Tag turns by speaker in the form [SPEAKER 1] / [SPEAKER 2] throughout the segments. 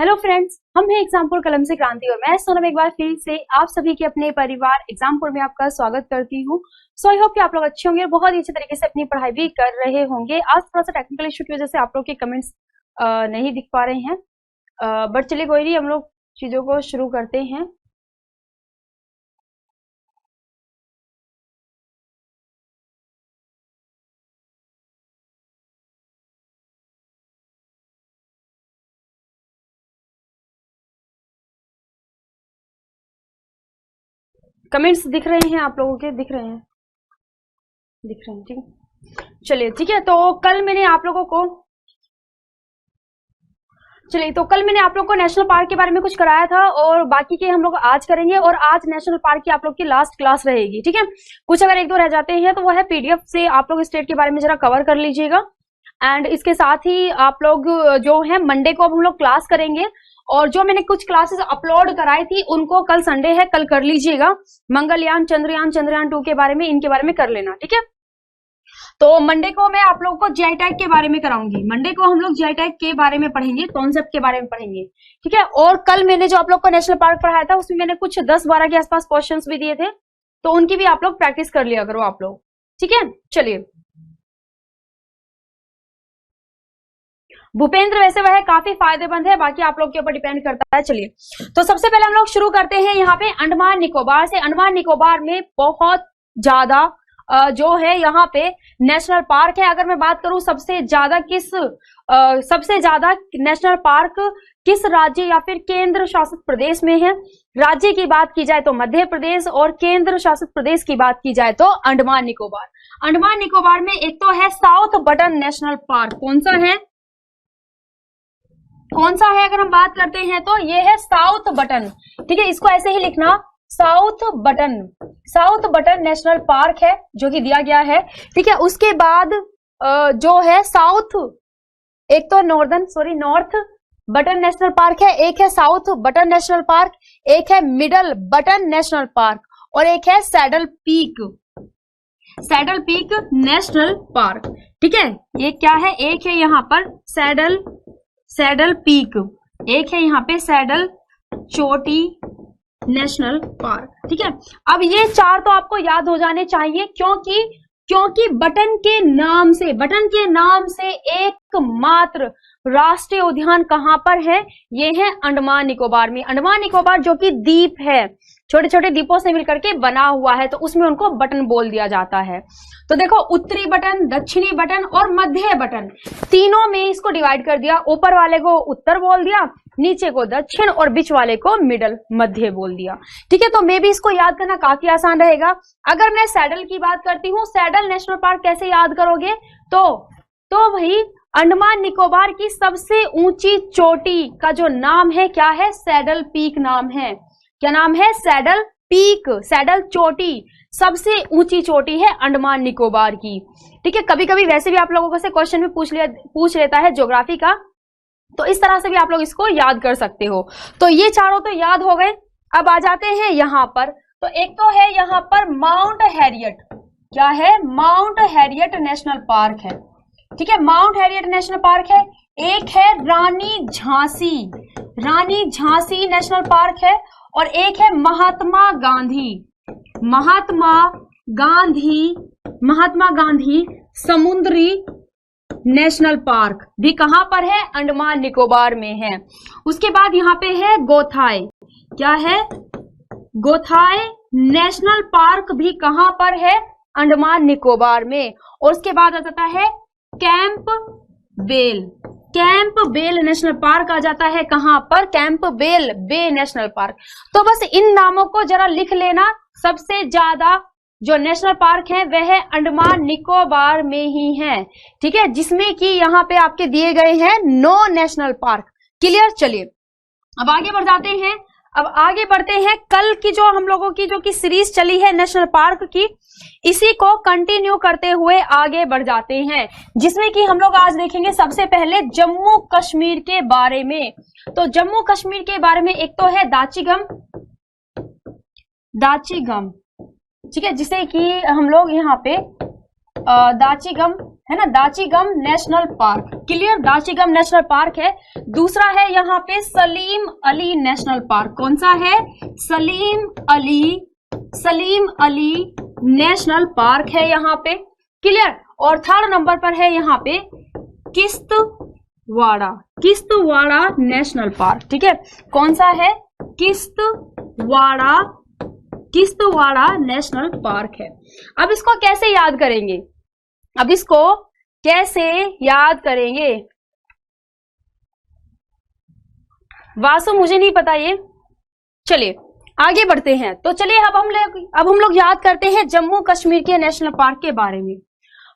[SPEAKER 1] Hello friends, हम हैं एग्जामपुर कलम से क्रांति और मैं सोनम एक बार फिर से आप सभी के अपने परिवार एग्जामपुर में आपका स्वागत करती हूँ। सो आई होप कि आप लोग अच्छे होंगे, बहुत ही अच्छे तरीके से अपनी पढ़ाई भी कर रहे होंगे। आज थोड़ा सा टेक्निकल इशू की वजह से आप लोग के कमेंट्स नहीं दिख पा रहे हैं, बट चलिए कोई नहीं, हम लोग चीजों को शुरू करते हैं। कमेंट्स दिख रहे हैं आप लोगों के? दिख रहे हैं? ठीक है, चलिए ठीक है। तो कल मैंने आप लोगों को नेशनल पार्क के बारे में कुछ कराया था और बाकी के हम लोग आज करेंगे। और आज नेशनल पार्क की आप लोग की लास्ट क्लास रहेगी, ठीक है। कुछ अगर एक दो रह जाते हैं तो वो है पीडीएफ से आप लोग स्टेट के बारे में जरा कवर कर लीजिएगा। एंड इसके साथ ही आप लोग जो है मंडे को अब हम लोग क्लास करेंगे और जो मैंने कुछ क्लासेस अपलोड कराई थी उनको कल संडे है, कल कर लीजिएगा। मंगलयान, चंद्रयान 2 के बारे में, इनके बारे में कर लेना, ठीक है। तो मंडे को मैं आप लोगों को जीआई टैग के बारे में कराऊंगी। मंडे को हम लोग जीआई टैग के बारे में पढ़ेंगे, कॉन्सेप्ट के बारे में पढ़ेंगे, ठीक है। और कल मैंने जो आप लोग को नेशनल पार्क पढ़ाया था उसमें मैंने कुछ 10-12 के आसपास क्वेश्चंस भी दिए थे, तो उनकी भी आप लोग प्रैक्टिस कर लिया करो आप लोग, ठीक है। चलिए, भूपेंद्र वैसे वह काफी फायदेमंद है, बाकी आप लोग के ऊपर डिपेंड करता है। चलिए, तो सबसे पहले हम लोग शुरू करते हैं यहाँ पे अंडमान निकोबार से। अंडमान निकोबार में बहुत ज्यादा जो है यहाँ पे नेशनल पार्क है। अगर मैं बात करूं सबसे ज्यादा नेशनल पार्क किस राज्य या फिर केंद्र शासित प्रदेश में है, राज्य की बात की जाए तो मध्य प्रदेश और केंद्र शासित प्रदेश की बात की जाए तो अंडमान निकोबार। अंडमान निकोबार में एक तो है साउथ बटन नेशनल पार्क। कौन सा है अगर हम बात करते हैं तो ये है साउथ बटन, ठीक है। इसको ऐसे ही लिखना, साउथ बटन नेशनल पार्क है जो कि दिया गया है, ठीक है। उसके बाद जो है एक तो नॉर्थ बटन नेशनल पार्क है, एक है साउथ बटन नेशनल पार्क, एक है मिडल बटन नेशनल पार्क और एक है सैडल पीक नेशनल पार्क, ठीक है। ये क्या है? एक है यहाँ पर सैडल पीक, एक है यहाँ पे सैडल चोटी नेशनल पार्क, ठीक है। अब ये चार तो आपको याद हो जाने चाहिए क्योंकि बटन के नाम से एकमात्र राष्ट्रीय उद्यान कहां पर है? ये है अंडमान निकोबार में। अंडमान निकोबार जो कि द्वीप है, छोटे छोटे द्वीपों से मिलकर के बना हुआ है, तो उसमें उनको बटन बोल दिया जाता है। तो देखो, उत्तरी बटन, दक्षिणी बटन और मध्य बटन, तीनों में इसको डिवाइड कर दिया। ऊपर वाले को उत्तर बोल दिया, नीचे को दक्षिण और बीच वाले को मिडल मध्य बोल दिया, ठीक है। तो मे भी इसको याद करना काफी आसान रहेगा। अगर मैं सैडल की बात करती हूँ, सैडल नेशनल पार्क कैसे याद करोगे? तो भाई अंडमान निकोबार की सबसे ऊंची चोटी का जो नाम है क्या है? सैडल पीक नाम है। क्या नाम है? सैडल पीक, सैडल चोटी, सबसे ऊंची चोटी है अंडमान निकोबार की, ठीक है। कभी कभी वैसे भी आप लोगों से क्वेश्चन में पूछ लेता है ज्योग्राफी का, तो इस तरह से भी आप लोग इसको याद कर सकते हो। तो ये चारों तो याद हो गए। अब आ जाते हैं यहाँ पर। तो एक तो है यहाँ पर माउंट हैरियट। क्या है? माउंट हैरियट नेशनल पार्क है, ठीक है। माउंट हैरियट नेशनल पार्क है। एक है रानी झांसी नेशनल पार्क है और एक है महात्मा गांधी समुद्री नेशनल पार्क, भी कहां पर है? अंडमान निकोबार में है। उसके बाद यहाँ पे है गोथाई। क्या है? गोथाई नेशनल पार्क भी कहां पर है? अंडमान निकोबार में। और उसके बाद आ जाता है कैंप बेल नेशनल पार्क आ जाता है। कहां पर? कैंप बे नेशनल पार्क। तो बस इन नामों को जरा लिख लेना। सबसे ज्यादा जो नेशनल पार्क है वह है अंडमान निकोबार में ही है, ठीक है, जिसमें कि यहाँ पे आपके दिए गए हैं 9 नेशनल पार्क। क्लियर? चलिए, अब आगे बढ़ते हैं। कल की जो हम लोगों की जो कि सीरीज चली है नेशनल पार्क की, इसी को कंटिन्यू करते हुए आगे बढ़ जाते हैं, जिसमें कि हम लोग आज देखेंगे सबसे पहले जम्मू कश्मीर के बारे में। तो जम्मू कश्मीर के बारे में एक तो है दाचीगम, ठीक है, जिसे कि हम लोग यहाँ पे दाचीगम है ना, Dachigam national park, clear, Dachigam national park है। दूसरा है यहाँ पे सलीम अली नेशनल पार्क, कौन सा है, सलीम अली नेशनल पार्क है यहाँ पे, क्लियर। और थर्ड नंबर पर है यहाँ पे किश्तवाड़ा नेशनल पार्क, ठीक है, कौन सा है, किश्तवाड़ा नेशनल पार्क है। अब इसको कैसे याद करेंगे, वासु मुझे नहीं पता ये, चलिए आगे बढ़ते हैं। तो चलिए अब हम लोग याद करते हैं जम्मू कश्मीर के नेशनल पार्क के बारे में।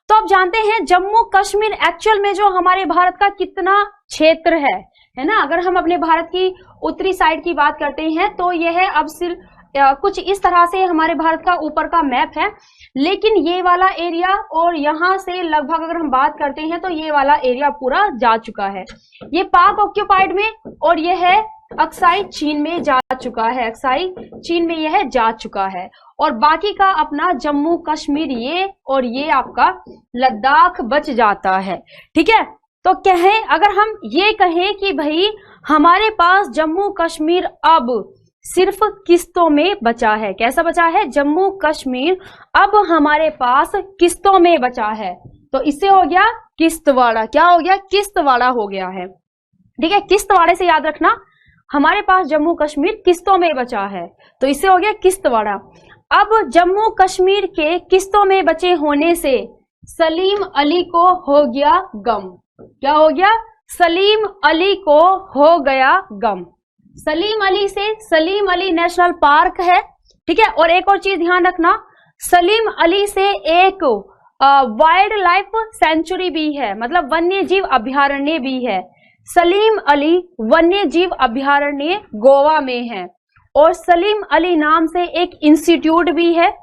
[SPEAKER 1] तो आप जानते हैं जम्मू कश्मीर एक्चुअल में जो हमारे भारत का कितना क्षेत्र है ना, अगर हम अपने भारत की उत्तरी साइड की बात करते हैं तो यह अब सिर्फ कुछ इस तरह से हमारे भारत का ऊपर का मैप है, लेकिन ये वाला एरिया और यहाँ से लगभग अगर हम बात करते हैं तो ये वाला एरिया पूरा जा चुका है, ये पाक ऑक्यूपाइड में, और यह है अक्साई चीन में जा चुका है, अक्साई चीन में यह जा चुका है। और बाकी का अपना जम्मू कश्मीर ये और ये आपका लद्दाख बच जाता है, ठीक है। तो कहें, अगर हम ये कहें कि भाई हमारे पास जम्मू कश्मीर अब सिर्फ किस्तों में बचा है, कैसा बचा है, जम्मू कश्मीर अब हमारे पास किस्तों में बचा है, तो इससे हो गया किश्तवाड़ा, क्या हो गया, किश्तवाड़ा हो गया है, ठीक है। किश्तवाड़े से याद रखना हमारे पास जम्मू कश्मीर किस्तों में बचा है, तो इससे हो गया किश्तवाड़ा। अब जम्मू कश्मीर के किस्तों में बचे होने से सलीम अली को हो गया गम, क्या हो गया, सलीम अली को हो गया गम। सलीम अली से सलीम अली नेशनल पार्क है, ठीक है। और एक और चीज ध्यान रखना, सलीम अली से एक वाइल्ड लाइफ सेंचुरी भी है, मतलब वन्य जीव अभ्यारण्य भी है। सलीम अली वन्य जीव अभ्यारण्य गोवा में है, और सलीम अली नाम से एक इंस्टीट्यूट भी है,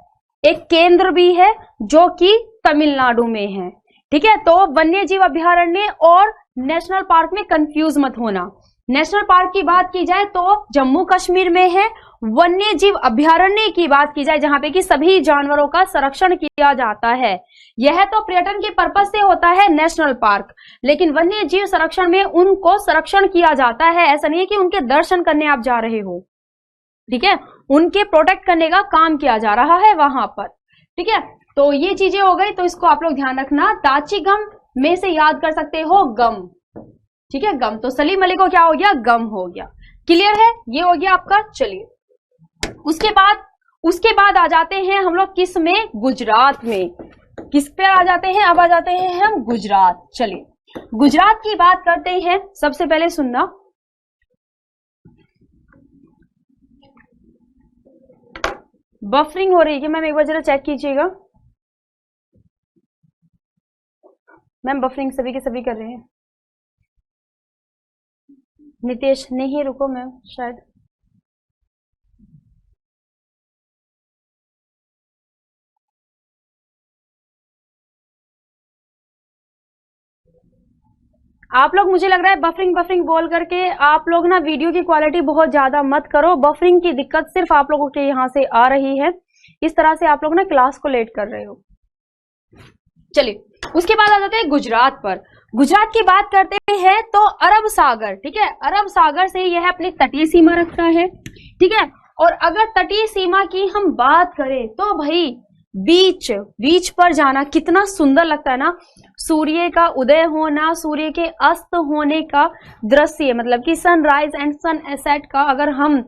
[SPEAKER 1] एक केंद्र भी है जो कि तमिलनाडु में है, ठीक है। तो वन्य जीव अभ्यारण्य और नेशनल पार्क में कंफ्यूज मत होना। नेशनल पार्क की बात की जाए तो जम्मू कश्मीर में है, वन्य जीव अभ्यारण्य की बात की जाए जहां पे कि सभी जानवरों का संरक्षण किया जाता है, यह तो पर्यटन के पर्पज से होता है नेशनल पार्क, लेकिन वन्य जीव संरक्षण में उनको संरक्षण किया जाता है, ऐसा नहीं है कि उनके दर्शन करने आप जा रहे हो, ठीक है, उनके प्रोटेक्ट करने का काम किया जा रहा है वहां पर, ठीक है। तो ये चीजें हो गई, तो इसको आप लोग ध्यान रखना। दाचीगम में से याद कर सकते हो गम, ठीक है, गम, तो सलीम अली को क्या हो गया, गम हो गया, क्लियर है, ये हो गया आपका। चलिए उसके बाद आ जाते हैं हम लोग किस में, गुजरात में, किस पे आ जाते हैं, अब आ जाते हैं हम गुजरात। चलिए गुजरात की बात करते हैं। सबसे पहले सुनना, बफरिंग हो रही है मैम, एक बार जरा चेक कीजिएगा मैम, बफरिंग सभी के सभी कर रहे हैं। नितेश नहीं, रुको मैम, शायद आप लोग, मुझे लग रहा है बफरिंग बोल करके आप लोग ना वीडियो की क्वालिटी बहुत ज्यादा मत करो, बफरिंग की दिक्कत सिर्फ आप लोगों के यहाँ से आ रही है, इस तरह से आप लोग ना क्लास को लेट कर रहे हो। चलिए उसके बाद आ जाते हैं गुजरात पर। गुजरात की बात करते हैं तो अरब सागर, ठीक है, अरब सागर से यह अपनी तटीय सीमा रखता है, ठीक है। और अगर तटीय सीमा की हम बात करें तो भाई बीच पर जाना कितना सुंदर लगता है ना, सूर्य का उदय होना, सूर्य के अस्त होने का दृश्य, मतलब कि सनराइज एंड सनसेट का अगर हम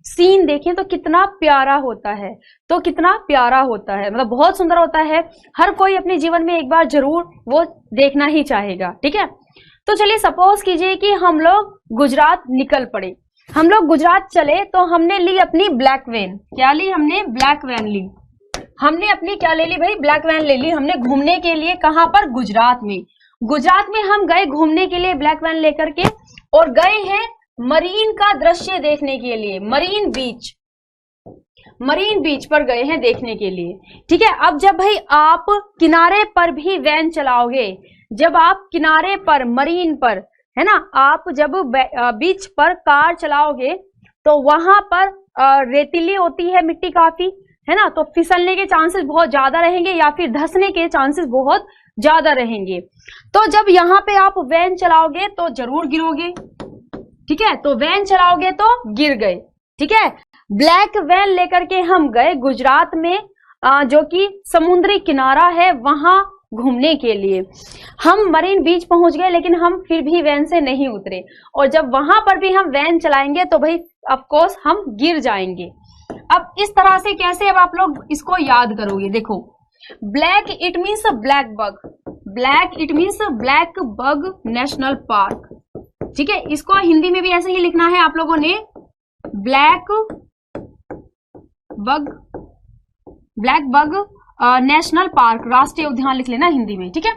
[SPEAKER 1] सीन देखें तो कितना प्यारा होता है, तो कितना प्यारा होता है, मतलब बहुत सुंदर होता है। हर कोई अपने जीवन में एक बार जरूर वो देखना ही चाहेगा, ठीक है। तो चलिए सपोज कीजिए कि हम लोग गुजरात निकल पड़े, हम लोग गुजरात चले, तो हमने ली अपनी ब्लैक वैन, क्या ली हमने, ब्लैक वैन ली, हमने अपनी क्या ले ली भाई, ब्लैक वैन ले ली हमने घूमने के लिए, कहां पर, गुजरात में। गुजरात में हम गए घूमने के लिए ब्लैक वैन लेकर के, और गए हैं मरीन का दृश्य देखने के लिए, मरीन बीच पर गए हैं देखने के लिए, ठीक है। अब जब भाई आप किनारे पर भी वैन चलाओगे, जब आप किनारे पर मरीन पर, है ना, आप जब बीच पर कार चलाओगे तो वहां पर रेतीली होती है मिट्टी काफी, है ना, तो फिसलने के चांसेस बहुत ज्यादा रहेंगे या फिर धंसने के चांसेस बहुत ज्यादा रहेंगे। तो जब यहाँ पे आप वैन चलाओगे तो जरूर गिरोगे, ठीक है, तो वैन चलाओगे तो गिर गए, ठीक है। ब्लैक वैन लेकर के हम गए गुजरात में, जो कि समुद्री किनारा है, वहां घूमने के लिए। हम मरीन बीच पहुंच गए लेकिन हम फिर भी वैन से नहीं उतरे, और जब वहां पर भी हम वैन चलाएंगे तो भाई ऑफ कोर्स हम गिर जाएंगे। अब इस तरह से कैसे अब आप लोग इसको याद करोगे, देखो black it means black bug, black it means black bug national park, ठीक है। इसको हिंदी में भी ऐसे ही लिखना है आप लोगों ने, ब्लैक बग नेशनल पार्क, राष्ट्रीय उद्यान लिख लेना हिंदी में, ठीक है।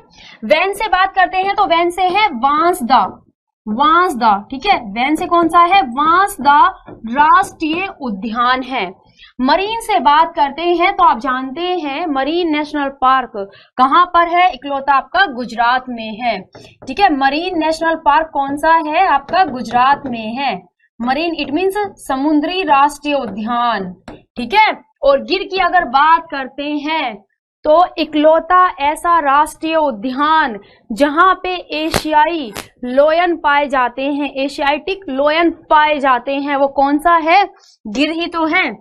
[SPEAKER 1] वैन से बात करते हैं तो वैन से है वांसदा, ठीक है। वैन से कौन सा है, वांसदा राष्ट्रीय उद्यान है। मरीन से बात करते हैं तो आप जानते हैं मरीन नेशनल पार्क कहां पर है, इकलौता आपका गुजरात में है, ठीक है। मरीन नेशनल पार्क कौन सा है, आपका गुजरात में है। मरीन इट मीन्स समुद्री राष्ट्रीय उद्यान, ठीक है। और गिर की अगर बात करते हैं तो इकलौता ऐसा राष्ट्रीय उद्यान जहां पे एशियाई लोयन पाए जाते हैं, एशियाटिक लोयन पाए जाते हैं, वो कौन सा है, गिर ही तो है,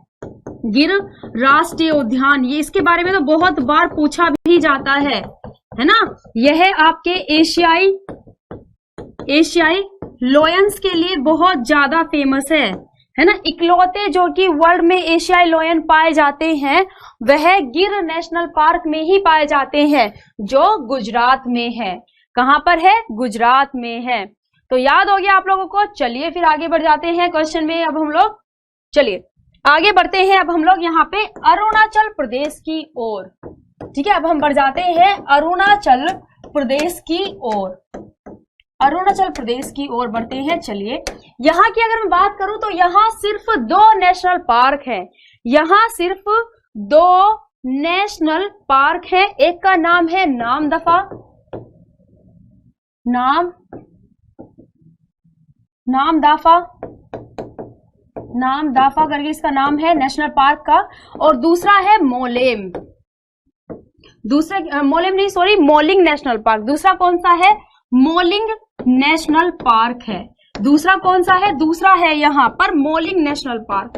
[SPEAKER 1] गिर राष्ट्रीय उद्यान। ये इसके बारे में तो बहुत बार पूछा भी जाता है ना। यह आपके एशियाई लोयंस के लिए बहुत ज्यादा फेमस है ना। इकलौते जो कि वर्ल्ड में एशियाई लोयन पाए जाते हैं वह गिर नेशनल पार्क में ही पाए जाते हैं, जो गुजरात में है। कहां पर है, गुजरात में है। तो याद हो गया आप लोगों को। चलिए फिर आगे बढ़ जाते हैं क्वेश्चन में। अब हम लोग चलिए आगे बढ़ते हैं। अब हम लोग यहाँ पे अरुणाचल प्रदेश की ओर, ठीक है। अब हम बढ़ जाते हैं अरुणाचल प्रदेश की ओर, अरुणाचल प्रदेश की ओर बढ़ते हैं। चलिए यहाँ की अगर मैं बात करूं तो यहाँ सिर्फ 2 नेशनल पार्क है, यहाँ सिर्फ 2 नेशनल पार्क है। एक का नाम है नामदफा, नामदाफा करके इसका नाम है नेशनल पार्क का, और दूसरा है मोलेम, मोलिंग नेशनल पार्क। दूसरा कौन सा है, मोलिंग नेशनल पार्क है। दूसरा कौन सा है, दूसरा है यहाँ पर मोलिंग नेशनल पार्क।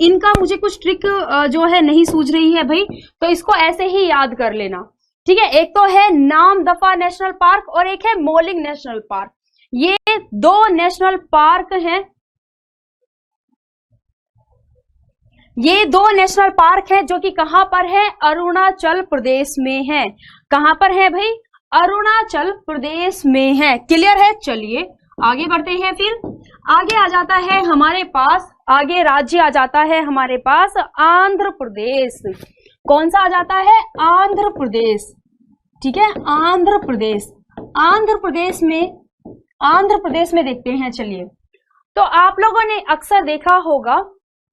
[SPEAKER 1] इनका मुझे कुछ ट्रिक जो है नहीं सूझ रही है भाई, तो इसको ऐसे ही याद कर लेना, ठीक है। एक तो है नामदफा नेशनल पार्क और एक है मोलिंग नेशनल पार्क। ये 2 नेशनल पार्क हैं, ये 2 नेशनल पार्क है जो कि कहां पर है, अरुणाचल प्रदेश में है। कहां पर है भाई, अरुणाचल प्रदेश में है। क्लियर है। चलिए आगे बढ़ते हैं। फिर आगे आ जाता है हमारे पास, आगे राज्य आ जाता है हमारे पास आंध्र प्रदेश। कौन सा आ जाता है, आंध्र प्रदेश, ठीक है। आंध्र प्रदेश में देखते हैं। चलिए तो आप लोगों ने अक्सर देखा होगा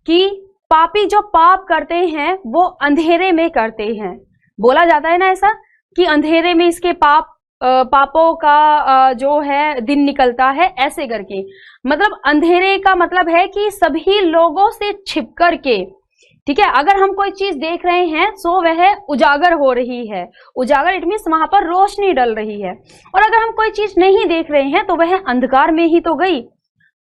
[SPEAKER 1] कि पापी जो पाप करते हैं वो अंधेरे में करते हैं। बोला जाता है ना ऐसा कि अंधेरे में इसके पापों का जो है दिन निकलता है, ऐसे करके। मतलब अंधेरे का मतलब है कि सभी लोगों से छिप कर के, ठीक है। अगर हम कोई चीज देख रहे हैं सो वह उजागर हो रही है, उजागर इट मीन्स वहां पर रोशनी डल रही है। और अगर हम कोई चीज नहीं देख रहे हैं तो वह अंधकार में ही तो गई।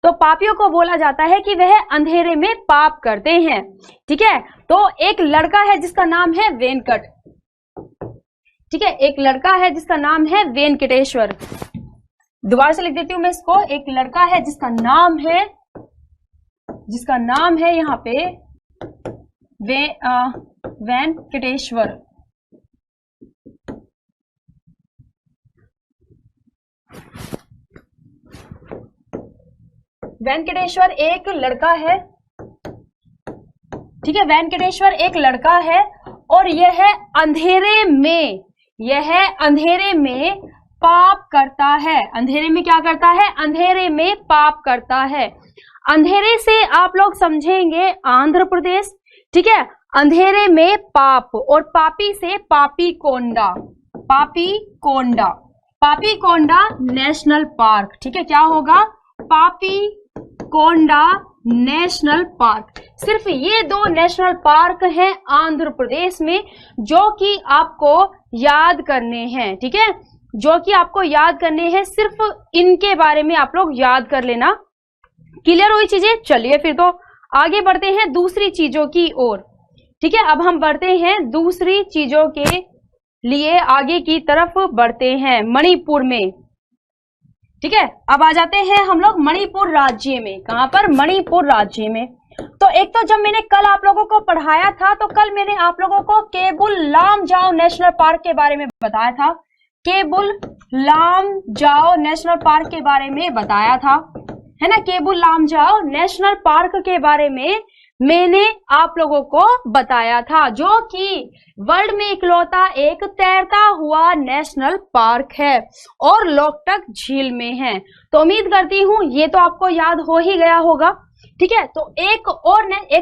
[SPEAKER 1] तो पापियों को बोला जाता है कि वह अंधेरे में पाप करते हैं, ठीक है। तो एक लड़का है जिसका नाम है वेंकट, ठीक है। एक लड़का है जिसका नाम है वेंकटेश्वर। दोबारा से लिख देती हूं मैं इसको। एक लड़का है जिसका नाम है यहाँ पे वेंकटेश्वर। वेंकटेश्वर एक लड़का है, ठीक है। वेंकटेश्वर एक लड़का है और यह अंधेरे में पाप करता है। अंधेरे में क्या करता है, अंधेरे में पाप करता है। अंधेरे से आप लोग समझेंगे आंध्र प्रदेश, ठीक है। अंधेरे में पाप, और पापी से पापी कोंडा नेशनल पार्क, ठीक है। क्या होगा, पापी कोंडा नेशनल पार्क। सिर्फ ये 2 नेशनल पार्क हैं आंध्र प्रदेश में जो कि आपको याद करने हैं, ठीक है, जो कि आपको याद करने हैं। सिर्फ इनके बारे में आप लोग याद कर लेना। क्लियर हुई चीजें? चलिए फिर तो आगे बढ़ते हैं दूसरी चीजों की ओर, ठीक है। अब हम बढ़ते हैं दूसरी चीजों के लिए, आगे की तरफ बढ़ते हैं मणिपुर में, ठीक है। अब आ जाते हैं हम लोग मणिपुर राज्य में। कहां पर? मणिपुर राज्य में। तो एक तो जब मैंने कल आप लोगों को पढ़ाया था तो कल मैंने आप लोगों को केबुल लामजाओ नेशनल पार्क के बारे में बताया था, केबुल लामजाओ नेशनल पार्क के बारे में बताया था, है ना। केबुल लामजाओ नेशनल पार्क के बारे में मैंने आप लोगों को बताया था, जो कि वर्ल्ड में इकलौता एक तैरता हुआ नेशनल पार्क है और लोकटक झील में है। तो उम्मीद करती हूं ये तो आपको याद हो ही गया होगा, ठीक है। तो एक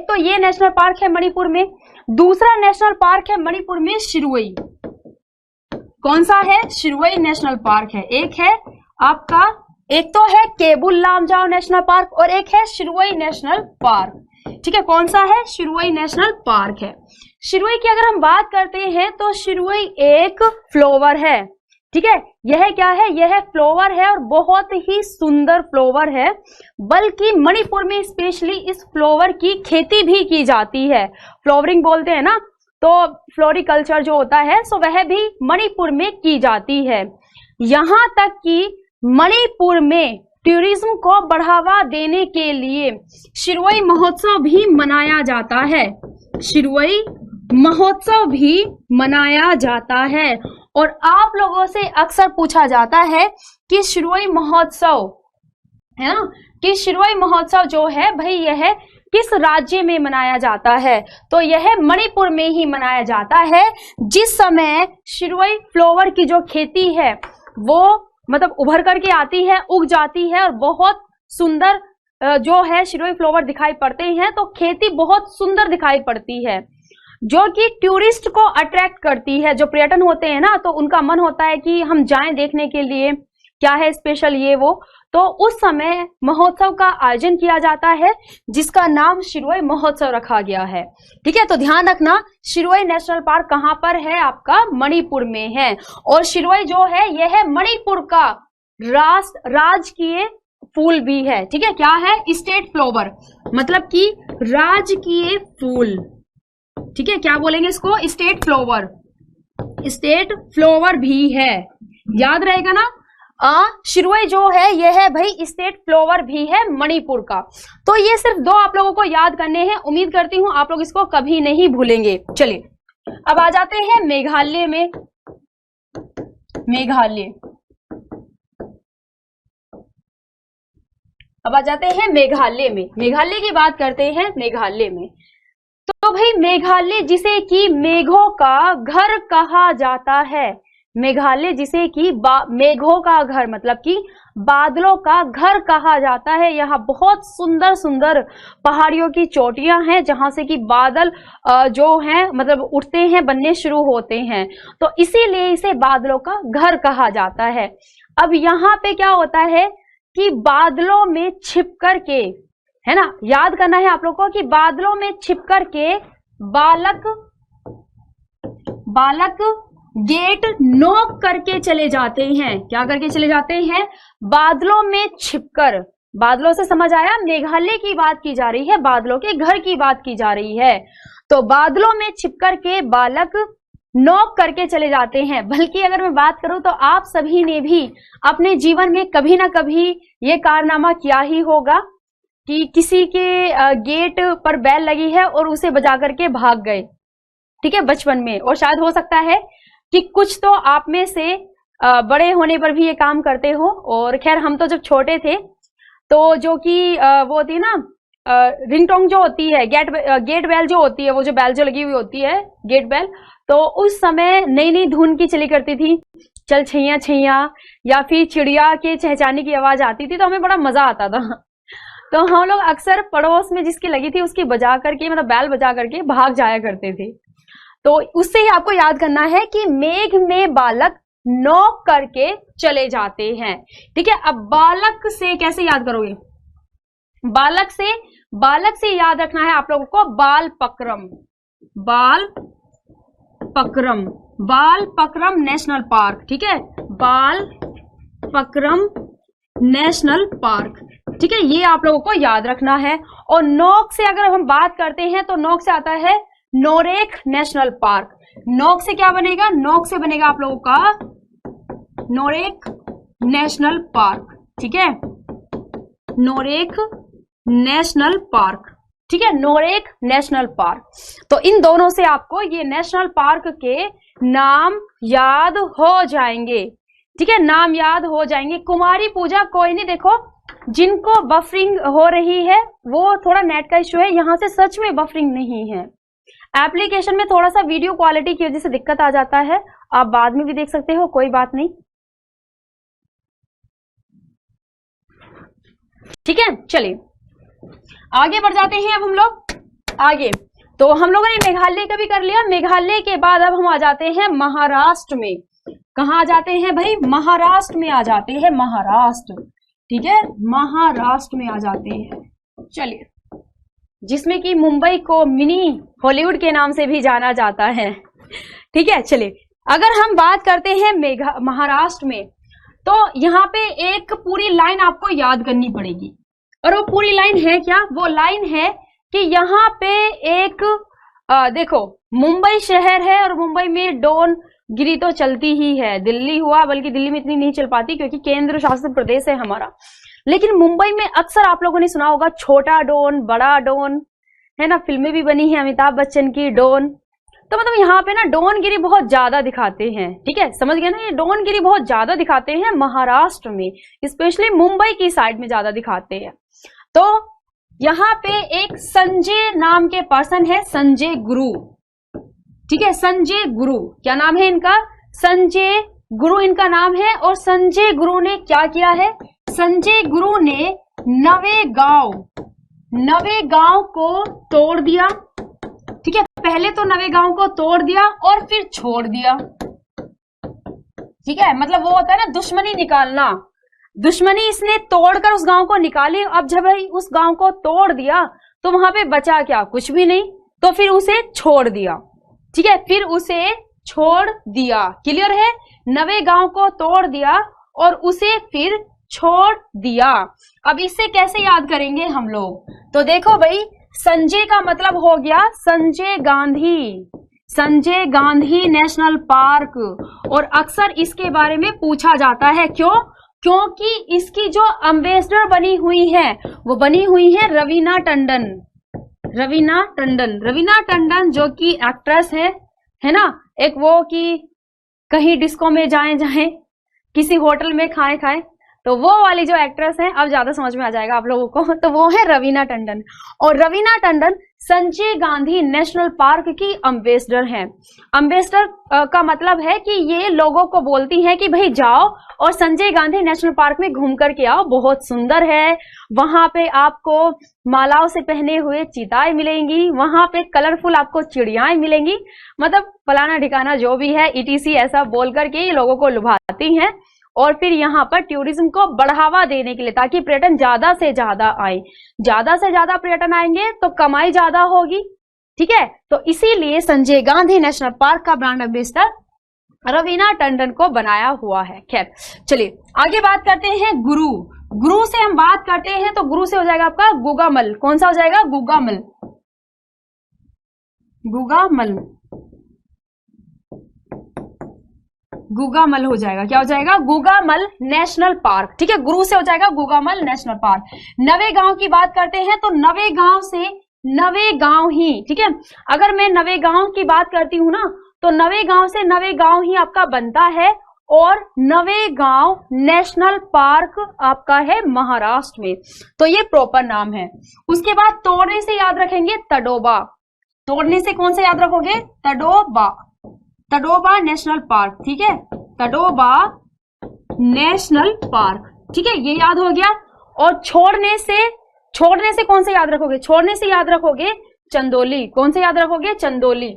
[SPEAKER 1] तो ये नेशनल पार्क है मणिपुर में, दूसरा नेशनल पार्क है मणिपुर में शिरुई। कौन सा है? शिरुई नेशनल पार्क है। एक है आपका, एक तो है केबुल लामजाओ नेशनल पार्क और एक है शिरुई नेशनल पार्क, ठीक है। कौन सा है? शिरुई नेशनल पार्क है। शिरुई की अगर हम बात करते हैं तो शिरुई एक फ्लावर है, ठीक है। यह क्या है? यह फ्लावर है और बहुत ही सुंदर फ्लावर है, बल्कि मणिपुर में स्पेशली इस फ्लावर की खेती भी की जाती है। फ्लावरिंग बोलते हैं ना, तो फ्लोरिकल्चर जो होता है सो वह भी मणिपुर में की जाती है। यहां तक कि मणिपुर में टूरिज्म को बढ़ावा देने के लिए शिरुई महोत्सव भी मनाया जाता है। शिरुई महोत्सव भी मनाया जाता है। और आप लोगों से अक्सर पूछा जाता है कि शिरुई महोत्सव, है ना, कि शिरुई महोत्सव जो है भाई यह किस राज्य में मनाया जाता है? तो यह मणिपुर में ही मनाया जाता है। जिस समय शिरुई फ्लावर की जो खेती है वो मतलब उभर करके आती है, उग जाती है और बहुत सुंदर जो है शिरुई फ्लावर दिखाई पड़ते हैं, तो खेती बहुत सुंदर दिखाई पड़ती है, जो कि टूरिस्ट को अट्रैक्ट करती है। जो पर्यटन होते हैं ना, तो उनका मन होता है कि हम जाएं देखने के लिए, क्या है स्पेशल ये वो। तो उस समय महोत्सव का आयोजन किया जाता है जिसका नाम शिरुई महोत्सव रखा गया है, ठीक है। तो ध्यान रखना, शिरुई नेशनल पार्क कहां पर है? आपका मणिपुर में है। और शिरुई जो है यह मणिपुर का राजकीय फूल भी है, ठीक है। क्या है? स्टेट फ्लावर, मतलब कि राजकीय फूल, ठीक है। क्या बोलेंगे इसको? स्टेट फ्लावर, स्टेट फ्लावर भी है, याद रहेगा ना। शिरुई जो है यह है भाई स्टेट फ्लावर भी है मणिपुर का। तो ये सिर्फ 2 आप लोगों को याद करने हैं, उम्मीद करती हूं आप लोग इसको कभी नहीं भूलेंगे। चलिए अब आ जाते हैं मेघालय में। मेघालय, अब आ जाते हैं मेघालय में। मेघालय की बात करते हैं। मेघालय में तो भाई मेघालय जिसे कि मेघों का घर कहा जाता है, मेघालय जिसे कि मेघों का घर मतलब कि बादलों का घर कहा जाता है। यहाँ बहुत सुंदर सुंदर पहाड़ियों की चोटियां हैं जहां से कि बादल जो हैं मतलब उठते हैं, बनने शुरू होते हैं, तो इसीलिए इसे बादलों का घर कहा जाता है। अब यहाँ पे क्या होता है कि बादलों में छिप कर के, है ना, याद करना है आप लोगों को कि बादलों में छिप कर के बालक गेट नॉक करके चले जाते हैं। क्या करके चले जाते हैं? बादलों में छिपकर। बादलों से समझ आया? मेघालय की बात की जा रही है, बादलों के घर की बात की जा रही है। तो बादलों में छिपकर के बालक नॉक करके चले जाते हैं। बल्कि अगर मैं बात करूं तो आप सभी ने भी अपने जीवन में कभी ना कभी ये कारनामा किया ही होगा कि किसी के गेट पर बेल लगी है और उसे बजा करके भाग गए, ठीक है, बचपन में। और शायद हो सकता है कि कुछ तो आप में से बड़े होने पर भी ये काम करते हो। और खैर हम तो जब छोटे थे तो जो कि वो होती है ना रिंगटोंग जो होती है, गेट बेल जो होती है, वो जो बेल जो लगी हुई होती है गेट बेल, तो उस समय नई नई धुन की चली करती थी, चल छैया छैया, या फिर चिड़िया के चहचहाने की आवाज आती थी, तो हमें बड़ा मजा आता था। तो हम लोग अक्सर पड़ोस में जिसकी लगी थी उसकी बजा करके मतलब बैल बजा करके भाग जाया करते थे। तो उससे ही आपको याद करना है कि मेघ में बालक नॉक करके चले जाते हैं, ठीक है। अब बालक से कैसे याद करोगे? बालक से बालक से याद रखना है आप लोगों को बाल पक्रम, बाल पक्रम, बाल पक्रम नेशनल पार्क, ठीक है, बाल पक्रम नेशनल पार्क, ठीक है, ये आप लोगों को याद रखना है। और नोक से अगर हम बात करते हैं तो नोक से आता है नोरेक नेशनल पार्क। नोक से क्या बनेगा, नोक से बनेगा आप लोगों का नोरेक नेशनल पार्क, ठीक है, नोरेक नेशनल पार्क, ठीक है, नोरेक नेशनल पार्क। तो इन दोनों से आपको ये नेशनल पार्क के नाम याद हो जाएंगे, ठीक है, नाम याद हो जाएंगे। कुमारी पूजा कोई नहीं, देखो जिनको बफरिंग हो रही है वो थोड़ा नेट का इश्यू है, यहां से सच में बफरिंग नहीं है, एप्लीकेशन में थोड़ा सा वीडियो क्वालिटी की वजह से दिक्कत आ जाता है, आप बाद में भी देख सकते हो, कोई बात नहीं, ठीक है। चलिए आगे बढ़ जाते हैं अब हम लोग आगे। तो हम लोगों ने मेघालय का भी कर लिया, मेघालय के बाद अब हम आ जाते हैं महाराष्ट्र में। कहाँ आ जाते हैं भाई, महाराष्ट्र में आ जाते हैं, महाराष्ट्र, ठीक है, महाराष्ट्र में आ जाते हैं। चलिए, जिसमें कि मुंबई को मिनी हॉलीवुड के नाम से भी जाना जाता है, ठीक है। चलिए, अगर हम बात करते हैं महाराष्ट्र में, तो यहाँ पे एक पूरी लाइन आपको याद करनी पड़ेगी, और वो पूरी लाइन है क्या, वो लाइन है कि यहाँ पे एक देखो मुंबई शहर है और मुंबई में डोन गिरी तो चलती ही है, दिल्ली हुआ, बल्कि दिल्ली में इतनी नहीं चल पाती क्योंकि केंद्र शासित प्रदेश है हमारा, लेकिन मुंबई में अक्सर आप लोगों ने सुना होगा छोटा डोन, बड़ा डोन, है ना, फिल्में भी बनी है अमिताभ बच्चन की डोन। तो मतलब यहाँ पे ना डोनगिरी बहुत ज्यादा दिखाते हैं, ठीक है, समझ गए ना, ये डोनगिरी बहुत ज्यादा दिखाते हैं महाराष्ट्र में, स्पेशली मुंबई की साइड में ज्यादा दिखाते हैं। तो यहाँ पे एक संजय नाम के पर्सन है, संजय गुरु, ठीक है, संजय गुरु, क्या नाम है इनका, संजय गुरु इनका नाम है। और संजय गुरु ने क्या किया है, संजय गुरु ने नवे गांव को तोड़ दिया, ठीक है, पहले तो नवे गांव को तोड़ दिया और फिर छोड़ दिया, ठीक है, मतलब वो होता है ना दुश्मनी निकालना, दुश्मनी इसने तोड़कर उस गांव को निकाली। अब जब भाई उस गांव को तोड़ दिया तो वहां पे बचा क्या, कुछ भी नहीं, तो फिर उसे छोड़ दिया, ठीक है, फिर उसे छोड़ दिया, क्लियर है, नवे गांव को तोड़ दिया और उसे फिर छोड़ दिया। अब इससे कैसे याद करेंगे हम लोग, तो देखो भाई, संजय का मतलब हो गया संजय गांधी, संजय गांधी नेशनल पार्क, और अक्सर इसके बारे में पूछा जाता है, क्यों, क्योंकि इसकी जो एम्बेसडर बनी हुई है वो बनी हुई है रवीना टंडन, रवीना टंडन, रवीना टंडन जो कि एक्ट्रेस है ना, एक वो कि कहीं डिस्को में जाएं किसी होटल में खाएं, तो वो वाली जो एक्ट्रेस है, अब ज्यादा समझ में आ जाएगा आप लोगों को, तो वो है रवीना टंडन। और रवीना टंडन संजय गांधी नेशनल पार्क की एम्बेसडर हैं। एम्बेसडर का मतलब है कि ये लोगों को बोलती हैं कि भाई जाओ और संजय गांधी नेशनल पार्क में घूम करके आओ, बहुत सुंदर है, वहां पे आपको मालाओं से पहने हुए चीताएं मिलेंगी, वहां पे कलरफुल आपको चिड़ियाएं मिलेंगी, मतलब फलाना ठिकाना जो भी है ETC ऐसा बोल करके ये लोगों को लुभाती हैं। और फिर यहाँ पर टूरिज्म को बढ़ावा देने के लिए, ताकि पर्यटन ज्यादा से ज्यादा आए, ज्यादा से ज्यादा पर्यटन आएंगे तो कमाई ज्यादा होगी, ठीक है, तो इसीलिए संजय गांधी नेशनल पार्क का ब्रांड एम्बेसडर रवीना टंडन को बनाया हुआ है। खैर चलिए आगे बात करते हैं गुरु। गुरु से हम बात करते हैं तो गुरु से हो जाएगा आपका गुगामल, कौन सा हो जाएगा, गुगामल, गुगामल, गुगामल हो जाएगा, क्या हो जाएगा, गुगामल नेशनल पार्क, ठीक है, गुरु से हो जाएगा गुगामल नेशनल पार्क। नवे गांव की बात करते हैं तो नवे गांव से नवे गांव ही, ठीक है, अगर मैं नवे गांव की बात करती हूं ना तो नवे गांव से नवे गांव ही आपका बनता है, और नवे गांव नेशनल पार्क आपका है महाराष्ट्र में, तो ये प्रॉपर नाम है। उसके बाद तोड़ने से याद रखेंगे तडोबा, तोड़ने से कौन सा याद रखोगे, तडोबा, तडोबा नेशनल पार्क, ठीक है, तडोबा नेशनल पार्क, ठीक है, ये याद हो गया। और छोड़ने से कौन सा याद रखोगे, छोड़ने से याद रखोगे चंदोली, कौन से याद रखोगे, चंदोली।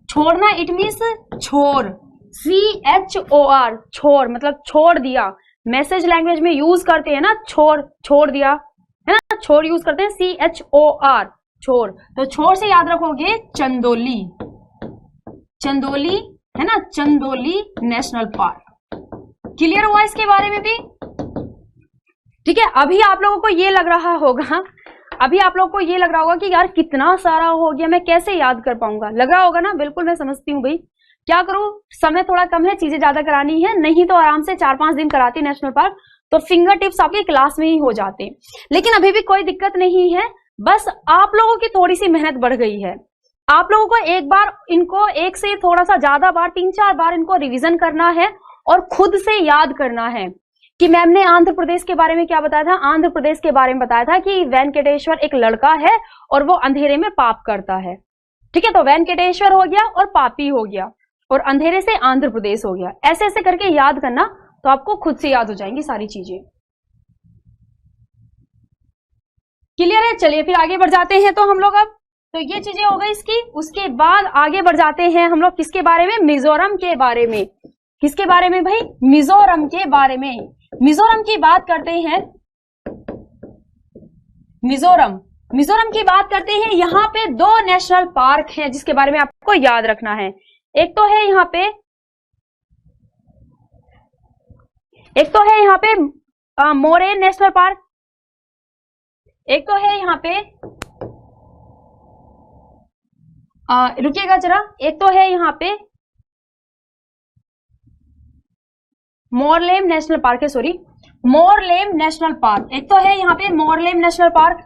[SPEAKER 1] छोड़ना इट मीन्स छोड़, CHOR, छोड़ मतलब छोड़ दिया, मैसेज लैंग्वेज में यूज करते हैं ना, छोड़ दिया, है ना, छोर यूज करते हैं, CHOR, छोर। तो छोर से याद रखोगे चंदोली, चंदोली है ना, चंदोली नेशनल पार्क। क्लियर हुआ इसके बारे में भी? ठीक है। अभी आप लोगों को ये लग रहा होगा, अभी आप लोगों को ये लग रहा होगा कि यार कितना सारा हो गया, मैं कैसे याद कर पाऊंगा, लग रहा होगा ना। बिल्कुल मैं समझती हूँ भाई, क्या करूं, समय थोड़ा कम है, चीजें ज्यादा करानी है, नहीं तो आराम से 4-5 दिन कराती नेशनल पार्क, तो फिंगर टिप्स आपके क्लास में ही हो जाते। लेकिन अभी भी कोई दिक्कत नहीं है, बस आप लोगों की थोड़ी सी मेहनत बढ़ गई है। आप लोगों को एक बार इनको एक से थोड़ा सा ज्यादा बार, 3-4 बार इनको रिवीजन करना है और खुद से याद करना है कि मैम ने आंध्र प्रदेश के बारे में क्या बताया था। आंध्र प्रदेश के बारे में बताया था कि वेंकटेश्वर एक लड़का है और वो अंधेरे में पाप करता है। ठीक है, तो वेंकटेश्वर हो गया और पापी हो गया और अंधेरे से आंध्र प्रदेश हो गया। ऐसे ऐसे करके याद करना, तो आपको खुद से याद हो जाएंगी सारी चीजें। क्लियर है? चलिए फिर आगे बढ़ जाते हैं। तो हम लोग अब, तो ये चीजें हो गई इसकी। उसके बाद आगे बढ़ जाते हैं हम लोग किसके बारे में? मिजोरम के बारे में। किसके बारे में भाई? मिजोरम के बारे में। मिजोरम की बात करते हैं, मिजोरम, मिजोरम की बात करते हैं। यहाँ पे 2 नेशनल पार्क हैं जिसके बारे में आपको याद रखना है। एक तो है यहाँ पे, एक तो है यहाँ पे मोरेन नेशनल पार्क, एक तो है यहाँ पे रुकिएगा जरा, एक तो है यहाँ पे मोरलेम नेशनल पार्क है, सॉरी, मोरलेम नेशनल पार्क। एक तो है यहाँ पे मोरलेम नेशनल पार्क,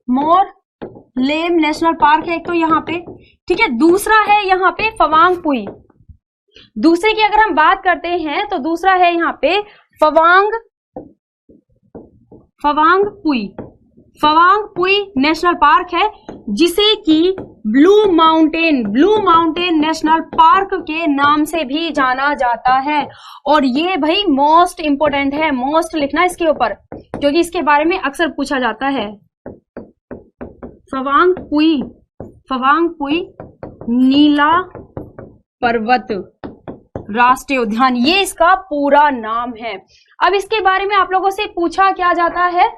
[SPEAKER 1] मोरलेम नेशनल पार्क है एक तो यहाँ पे। ठीक है, दूसरा है यहाँ पे फवांगपुई। दूसरे की अगर हम बात करते हैं तो दूसरा है यहाँ पे फवांगपुई, फवांगपुई नेशनल पार्क है, जिसे कि ब्लू माउंटेन नेशनल पार्क के नाम से भी जाना जाता है। और ये भाई मोस्ट इंपोर्टेंट है, मोस्ट लिखना इसके ऊपर, क्योंकि इसके बारे में अक्सर पूछा जाता है। फवांगपुई नीला पर्वत राष्ट्रीय उद्यान, ये इसका पूरा नाम है। अब इसके बारे में आप लोगों से पूछा क्या जाता है?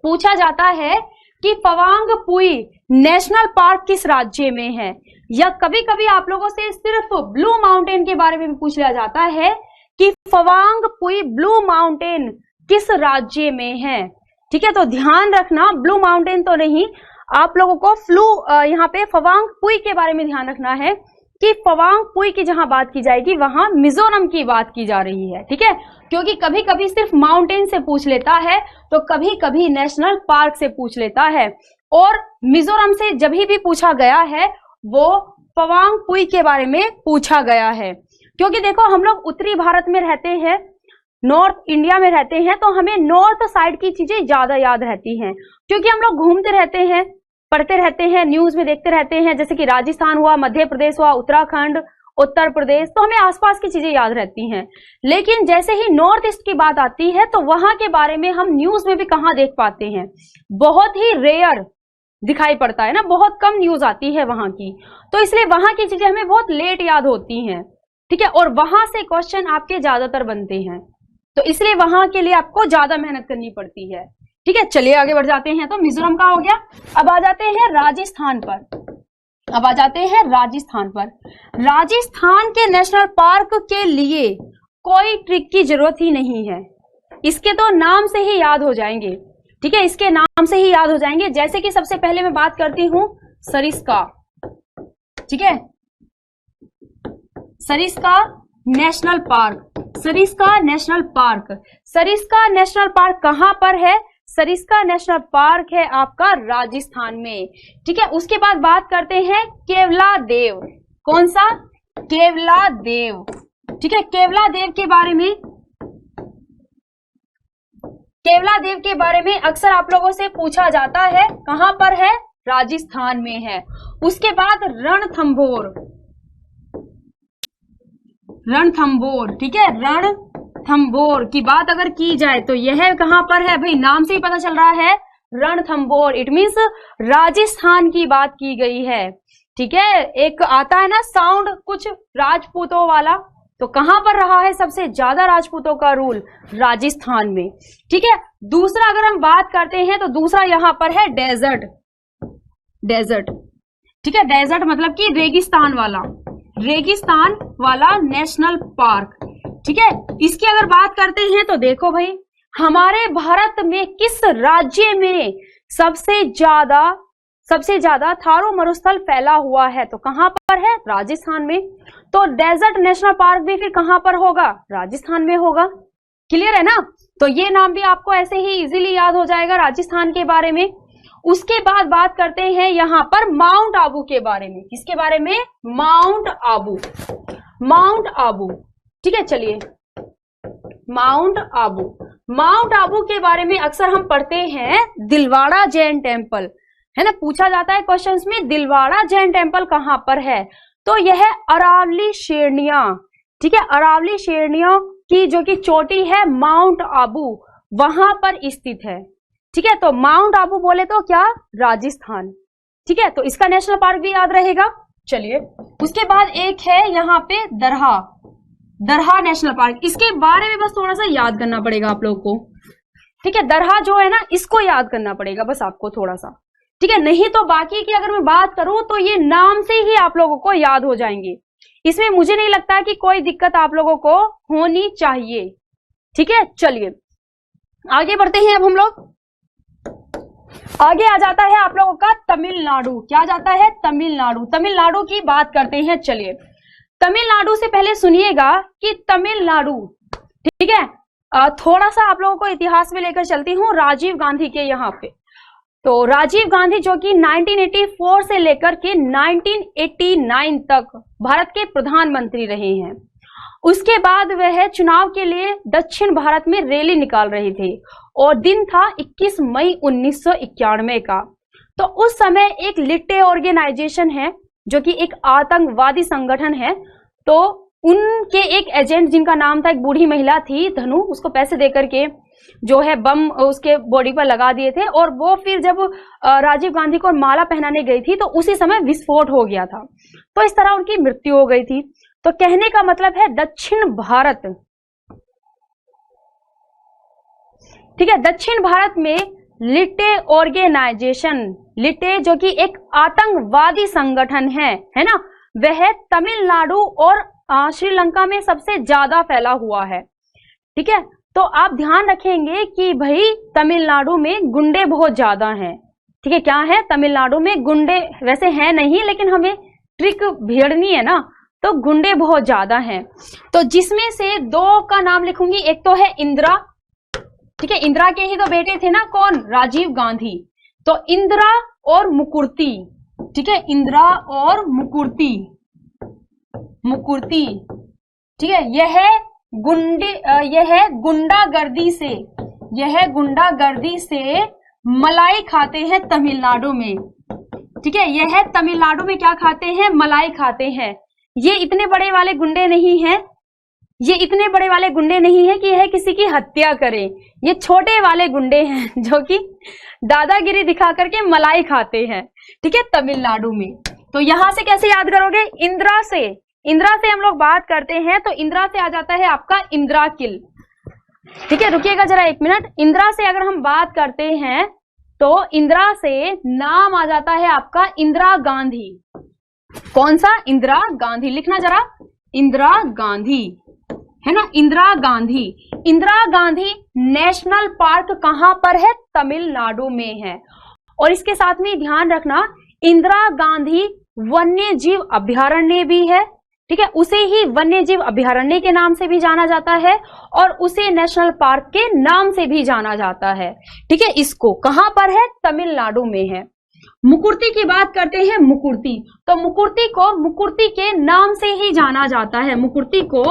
[SPEAKER 1] पूछा जाता है कि फवांगपुई नेशनल पार्क किस राज्य में है, या कभी कभी आप लोगों से सिर्फ ब्लू माउंटेन के बारे में भी पूछ लिया जाता है कि फवांगपुई ब्लू माउंटेन किस राज्य में है। ठीक है, तो ध्यान रखना, ब्लू माउंटेन तो नहीं, आप लोगों को यहाँ पे फवांगपुई के बारे में ध्यान रखना है कि फवांगपुई की जहां बात की जाएगी वहां मिजोरम की बात की जा रही है। ठीक है, क्योंकि कभी कभी सिर्फ माउंटेन से पूछ लेता है, तो कभी कभी नेशनल पार्क से पूछ लेता है, और मिजोरम से जब भी पूछा गया है वो फवांगपुई के बारे में पूछा गया है। क्योंकि देखो, हम लोग उत्तरी भारत में रहते हैं, नॉर्थ इंडिया में रहते हैं, तो हमें नॉर्थ साइड की चीजें ज्यादा याद रहती हैं, क्योंकि हम लोग घूमते रहते हैं, पढ़ते रहते हैं, न्यूज में देखते रहते हैं, जैसे कि राजस्थान हुआ, मध्य प्रदेश हुआ, उत्तराखंड, उत्तर प्रदेश, तो हमें आसपास की चीजें याद रहती हैं। लेकिन जैसे ही नॉर्थ ईस्ट की बात आती है तो वहां के बारे में हम न्यूज में भी कहाँ देख पाते हैं, बहुत ही रेयर दिखाई पड़ता है ना, बहुत कम न्यूज आती है वहां की, तो इसलिए वहां की चीजें हमें बहुत लेट याद होती हैं। ठीक है, और वहां से क्वेश्चन आपके ज्यादातर बनते हैं, तो इसलिए वहां के लिए आपको ज्यादा मेहनत करनी पड़ती है। ठीक है, चलिए आगे बढ़ जाते हैं। तो मिजोरम का हो गया। अब आ जाते हैं राजस्थान पर। अब आ जाते हैं राजस्थान पर। राजस्थान के नेशनल पार्क के लिए कोई ट्रिक की जरूरत ही नहीं है, इसके तो नाम से ही याद हो जाएंगे। ठीक है, इसके नाम से ही याद हो जाएंगे। जैसे कि सबसे पहले मैं बात करती हूं सरिस्का। ठीक है, Sariska national park, Sariska national park, Sariska national park कहां पर है? सरिस्का नेशनल पार्क है आपका राजस्थान में। ठीक है, उसके बाद बात करते हैं केवला देव। कौन सा? केवला देव। ठीक है, केवला देव के बारे में, केवला देव के बारे में अक्सर आप लोगों से पूछा जाता है, कहां पर है? राजस्थान में है। उसके बाद रणथंभौर, रणथंभौर। ठीक है, रणथंभौर की बात अगर की जाए तो यह कहां पर है? भाई नाम से ही पता चल रहा है, रणथंभौर, इट मींस राजस्थान की बात की गई है। ठीक है, एक आता है ना साउंड कुछ राजपूतों वाला, तो कहां पर रहा है सबसे ज्यादा राजपूतों का रूल? राजस्थान में। ठीक है, दूसरा अगर हम बात करते हैं तो दूसरा यहां पर है डेजर्ट। डेजर्ट, ठीक है, डेजर्ट मतलब कि रेगिस्तान वाला नेशनल पार्क। ठीक है, इसकी अगर बात करते हैं तो देखो भाई, हमारे भारत में किस राज्य में सबसे ज्यादा थारो मरुस्थल फैला हुआ है? तो कहां पर है? राजस्थान में। तो डेजर्ट नेशनल पार्क भी फिर कहां पर होगा? राजस्थान में होगा। क्लियर है ना? तो ये नाम भी आपको ऐसे ही इजीली याद हो जाएगा राजस्थान के बारे में। उसके बाद बात करते हैं यहां पर माउंट आबू के बारे में। किसके बारे में? माउंट आबू। माउंट आबू, ठीक है, चलिए माउंट आबू के बारे में अक्सर हम पढ़ते हैं दिलवाड़ा जैन टेम्पल, है ना, पूछा जाता है क्वेश्चंस में दिलवाड़ा जैन टेम्पल कहां पर है? तो यह अरावली श्रेणियां, ठीक है, अरावली श्रेणियों की जो कि चोटी है माउंट आबू, वहां पर स्थित है। ठीक है, तो माउंट आबू बोले तो क्या? राजस्थान। ठीक है, तो इसका नेशनल पार्क भी याद रहेगा। चलिए, उसके बाद एक है यहाँ पे दरहा नेशनल पार्क। इसके बारे में बस थोड़ा सा याद करना पड़ेगा आप लोगों को। ठीक है, दरहा जो है ना, इसको याद करना पड़ेगा बस आपको थोड़ा सा। ठीक है, नहीं तो बाकी की अगर मैं बात करूं तो ये नाम से ही आप लोगों को याद हो जाएंगे। इसमें मुझे नहीं लगता कि कोई दिक्कत आप लोगों को होनी चाहिए। ठीक है, चलिए आगे बढ़ते हैं। अब हम लोग आगे आ जाता है आप लोगों का तमिलनाडु। क्या जाता है? तमिलनाडु। तमिलनाडु की बात करते हैं। चलिए, तमिलनाडु से पहले सुनिएगा कि तमिलनाडु, ठीक है, थोड़ा सा आप लोगों को इतिहास में लेकर चलती हूँ राजीव गांधी के यहाँ पे। तो राजीव गांधी जो कि 1984 से लेकर के 1989 तक भारत के प्रधानमंत्री रहे हैं। उसके बाद वह चुनाव के लिए दक्षिण भारत में रैली निकाल रहे थे और दिन था 21 मई 1991 का। तो उस समय एक लिट्टे ऑर्गेनाइजेशन है जो कि एक आतंकवादी संगठन है, तो उनके एक एजेंट जिनका नाम था, एक बूढ़ी महिला थी धनु, उसको पैसे देकर के जो है बम उसके बॉडी पर लगा दिए थे और वो फिर जब राजीव गांधी को माला पहनाने गई थी तो उसी समय विस्फोट हो गया था। तो इस तरह उनकी मृत्यु हो गई थी। तो कहने का मतलब है दक्षिण भारत, ठीक है, दक्षिण भारत में लिट्टे ऑर्गेनाइजेशन, लिट्टे जो कि एक आतंकवादी संगठन है ना, वह तमिलनाडु और श्रीलंका में सबसे ज्यादा फैला हुआ है। ठीक है, तो आप ध्यान रखेंगे कि भाई तमिलनाडु में गुंडे बहुत ज्यादा हैं। ठीक है, क्या है? तमिलनाडु में गुंडे वैसे हैं नहीं, लेकिन हमें ट्रिक भेड़नी है ना, तो गुंडे बहुत ज्यादा हैं। तो जिसमें से दो का नाम लिखूंगी, एक तो है इंदिरा, ठीक है, इंदिरा के ही तो बेटे थे ना, कौन? राजीव गांधी। तो इंदिरा और मुकुर्ती, ठीक है, इंदिरा और मुकुर्ती, ठीक है, यह गुंडागर्दी से मलाई खाते हैं तमिलनाडु में। ठीक है, यह तमिलनाडु में क्या खाते हैं? मलाई खाते हैं। ये इतने बड़े वाले गुंडे नहीं हैं, कि यह किसी की हत्या करें। ये छोटे वाले गुंडे हैं जो कि दादागिरी दिखा करके मलाई खाते हैं। ठीक है, तमिलनाडु में। तो यहां से कैसे याद करोगे? इंदिरा से हम लोग बात करते हैं तो इंदिरा से आ जाता है आपका इंदिरा किल। ठीक है, रुकिएगा जरा एक मिनट। इंदिरा से अगर हम बात करते हैं तो इंदिरा से नाम आ जाता है आपका इंदिरा गांधी। कौन सा? इंदिरा गांधी। लिखना जरा, इंदिरा गांधी, है ना, इंदिरा गांधी नेशनल पार्क कहां पर है? तमिलनाडु में है। और इसके साथ में ध्यान रखना, इंदिरा गांधी वन्य जीव अभयारण्य भी है। ठीक है, उसे ही वन्य जीव अभयारण्य के नाम से भी जाना जाता है और उसे नेशनल पार्क के नाम से भी जाना जाता है। ठीक है, इसको कहां पर है? तमिलनाडु में है। मुकुर्ती की बात करते हैं। मुकुर्ती, तो मुकुर्ती को मुकुर्ती के नाम से ही जाना जाता है। मुकुर्ती को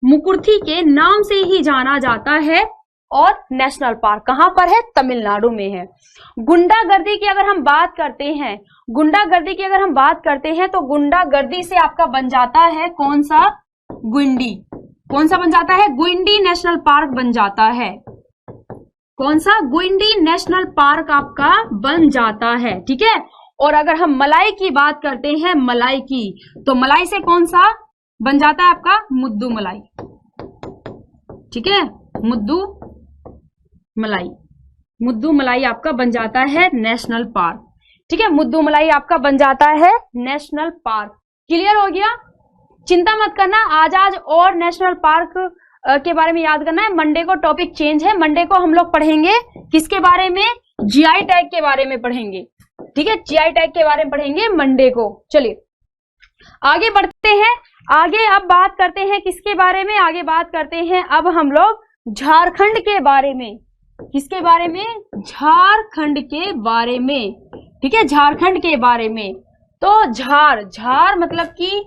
[SPEAKER 1] मुकुर्ती के नाम से ही जाना जाता है और नेशनल पार्क कहां पर है? तमिलनाडु में है। गुंडागर्दी की अगर हम बात करते हैं, तो गुंडागर्दी से आपका बन जाता है कौन सा? गुंडी। कौन सा बन जाता है? गुंडी नेशनल पार्क बन जाता है। कौन सा? गुंडी नेशनल पार्क आपका बन जाता है। ठीक है, और अगर हम मलाई की बात करते हैं, मलाई की, तो मलाई से कौन सा? बन जाता है आपका मुद्दू मलाई। ठीक है, मुद्दू मलाई, मुद्दू मलाई आपका बन जाता है नेशनल पार्क। ठीक है, मुद्दू मलाई आपका बन जाता है नेशनल पार्क। क्लियर हो गया? चिंता मत करना, आज और नेशनल पार्क के बारे में याद करना है। मंडे को टॉपिक चेंज है, मंडे को हम लोग पढ़ेंगे किसके बारे में, जीआई टैग के बारे में पढ़ेंगे। ठीक है, जीआई टैग के बारे में पढ़ेंगे मंडे को। चलिए आगे बढ़ते हैं, आगे अब बात करते हैं किसके बारे में, आगे बात करते हैं अब हम लोग झारखंड के बारे में। किसके बारे में? झारखंड के बारे में। ठीक है, झारखंड के बारे में। तो झार मतलब कि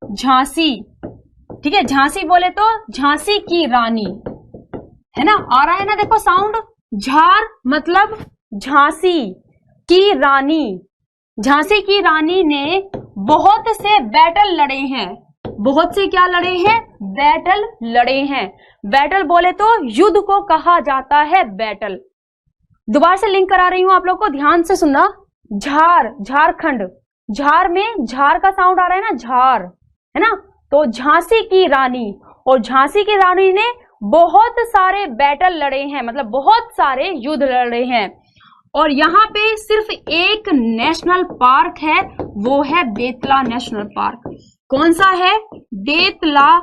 [SPEAKER 1] झांसी। ठीक है, झांसी बोले तो झांसी की रानी, है ना, आ रहा है ना, देखो साउंड। झार मतलब झांसी की रानी। झांसी की रानी ने बहुत से बैटल लड़े हैं। बहुत से क्या लड़े हैं? बैटल लड़े हैं। बैटल बोले तो युद्ध को कहा जाता है बैटल। दोबारा से लिंक करा रही हूं आप लोग को, ध्यान से सुनना। झार, झारखंड, झार में झार का साउंड आ रहा है ना, झार, है ना। तो झांसी की रानी, और झांसी की रानी ने बहुत सारे बैटल लड़े हैं, मतलब बहुत सारे युद्ध लड़े हैं। और यहाँ पे सिर्फ एक नेशनल पार्क है, वो है बेतला नेशनल पार्क। कौन सा है? Betla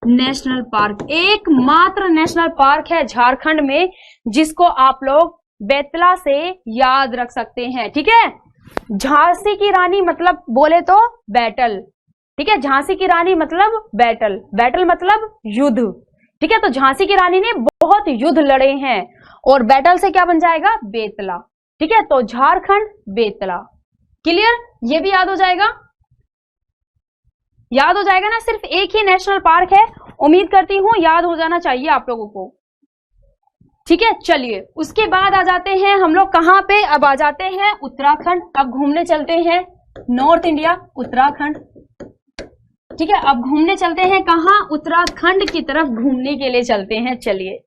[SPEAKER 1] national park. एकमात्र नेशनल पार्क है झारखंड में जिसको आप लोग बेतला से याद रख सकते हैं। ठीक है, झांसी की रानी मतलब बोले तो बैटल। ठीक है, झांसी की रानी मतलब बैटल, बैटल मतलब युद्ध। ठीक है, तो झांसी की रानी ने बहुत युद्ध लड़े हैं, और बैटल से क्या बन जाएगा? बेतला। ठीक है, तो झारखंड बेतला। क्लियर? ये भी याद हो जाएगा, याद हो जाएगा ना। सिर्फ एक ही नेशनल पार्क है, उम्मीद करती हूं याद हो जाना चाहिए आप लोगों को। ठीक है, चलिए उसके बाद आ जाते हैं हम लोग कहां पे, अब आ जाते हैं उत्तराखंड। अब घूमने चलते हैं नॉर्थ इंडिया, उत्तराखंड। ठीक है, अब घूमने चलते हैं कहां? उत्तराखंड की तरफ घूमने के लिए चलते हैं। चलिए,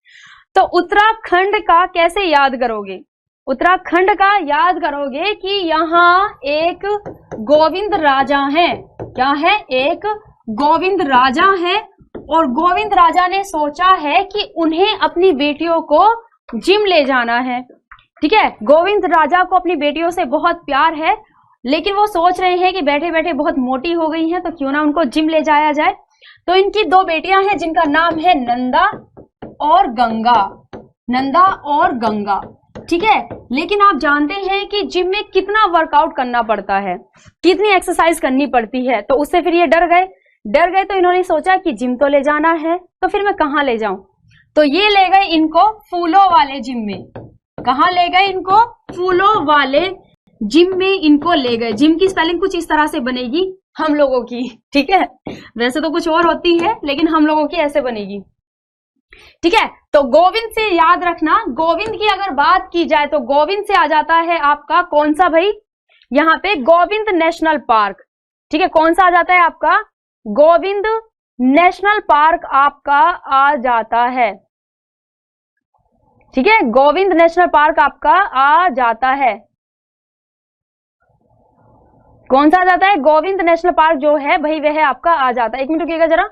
[SPEAKER 1] तो उत्तराखंड का कैसे याद करोगे? उत्तराखंड का याद करोगे कि यहाँ एक गोविंद राजा है। क्या है? एक गोविंद राजा है, और गोविंद राजा ने सोचा है कि उन्हें अपनी बेटियों को जिम ले जाना है। ठीक है, गोविंद राजा को अपनी बेटियों से बहुत प्यार है, लेकिन वो सोच रहे हैं कि बैठे बैठे बहुत मोटी हो गई हैं, तो क्यों ना उनको जिम ले जाया जाए। तो इनकी दो बेटियां हैं जिनका नाम है नंदा और गंगा। नंदा और गंगा। ठीक है, लेकिन आप जानते हैं कि जिम में कितना वर्कआउट करना पड़ता है, कितनी एक्सरसाइज करनी पड़ती है। तो उससे फिर ये डर गए, तो इन्होंने सोचा कि जिम तो ले जाना है, तो फिर मैं कहाँ ले जाऊं। तो ये ले गए इनको फूलों वाले जिम में। कहाँ ले गए इनको? फूलों वाले जिम में इनको ले गए। जिम की स्पेलिंग कुछ इस तरह से बनेगी हम लोगों की। ठीक है, वैसे तो कुछ और होती है, लेकिन हम लोगों की ऐसे बनेगी। ठीक है, तो गोविंद से याद रखना, गोविंद की अगर बात की जाए तो गोविंद से आ जाता है आपका कौन सा भाई? यहाँ पे गोविंद नेशनल पार्क। ठीक है, कौन सा आ जाता है आपका? गोविंद नेशनल पार्क आपका आ जाता है। ठीक है, गोविंद नेशनल पार्क आपका आ जाता है। कौन सा आ जाता है? गोविंद नेशनल पार्क जो है भाई वह आपका आ जाता है। एक मिनट रुकिएगा जरा।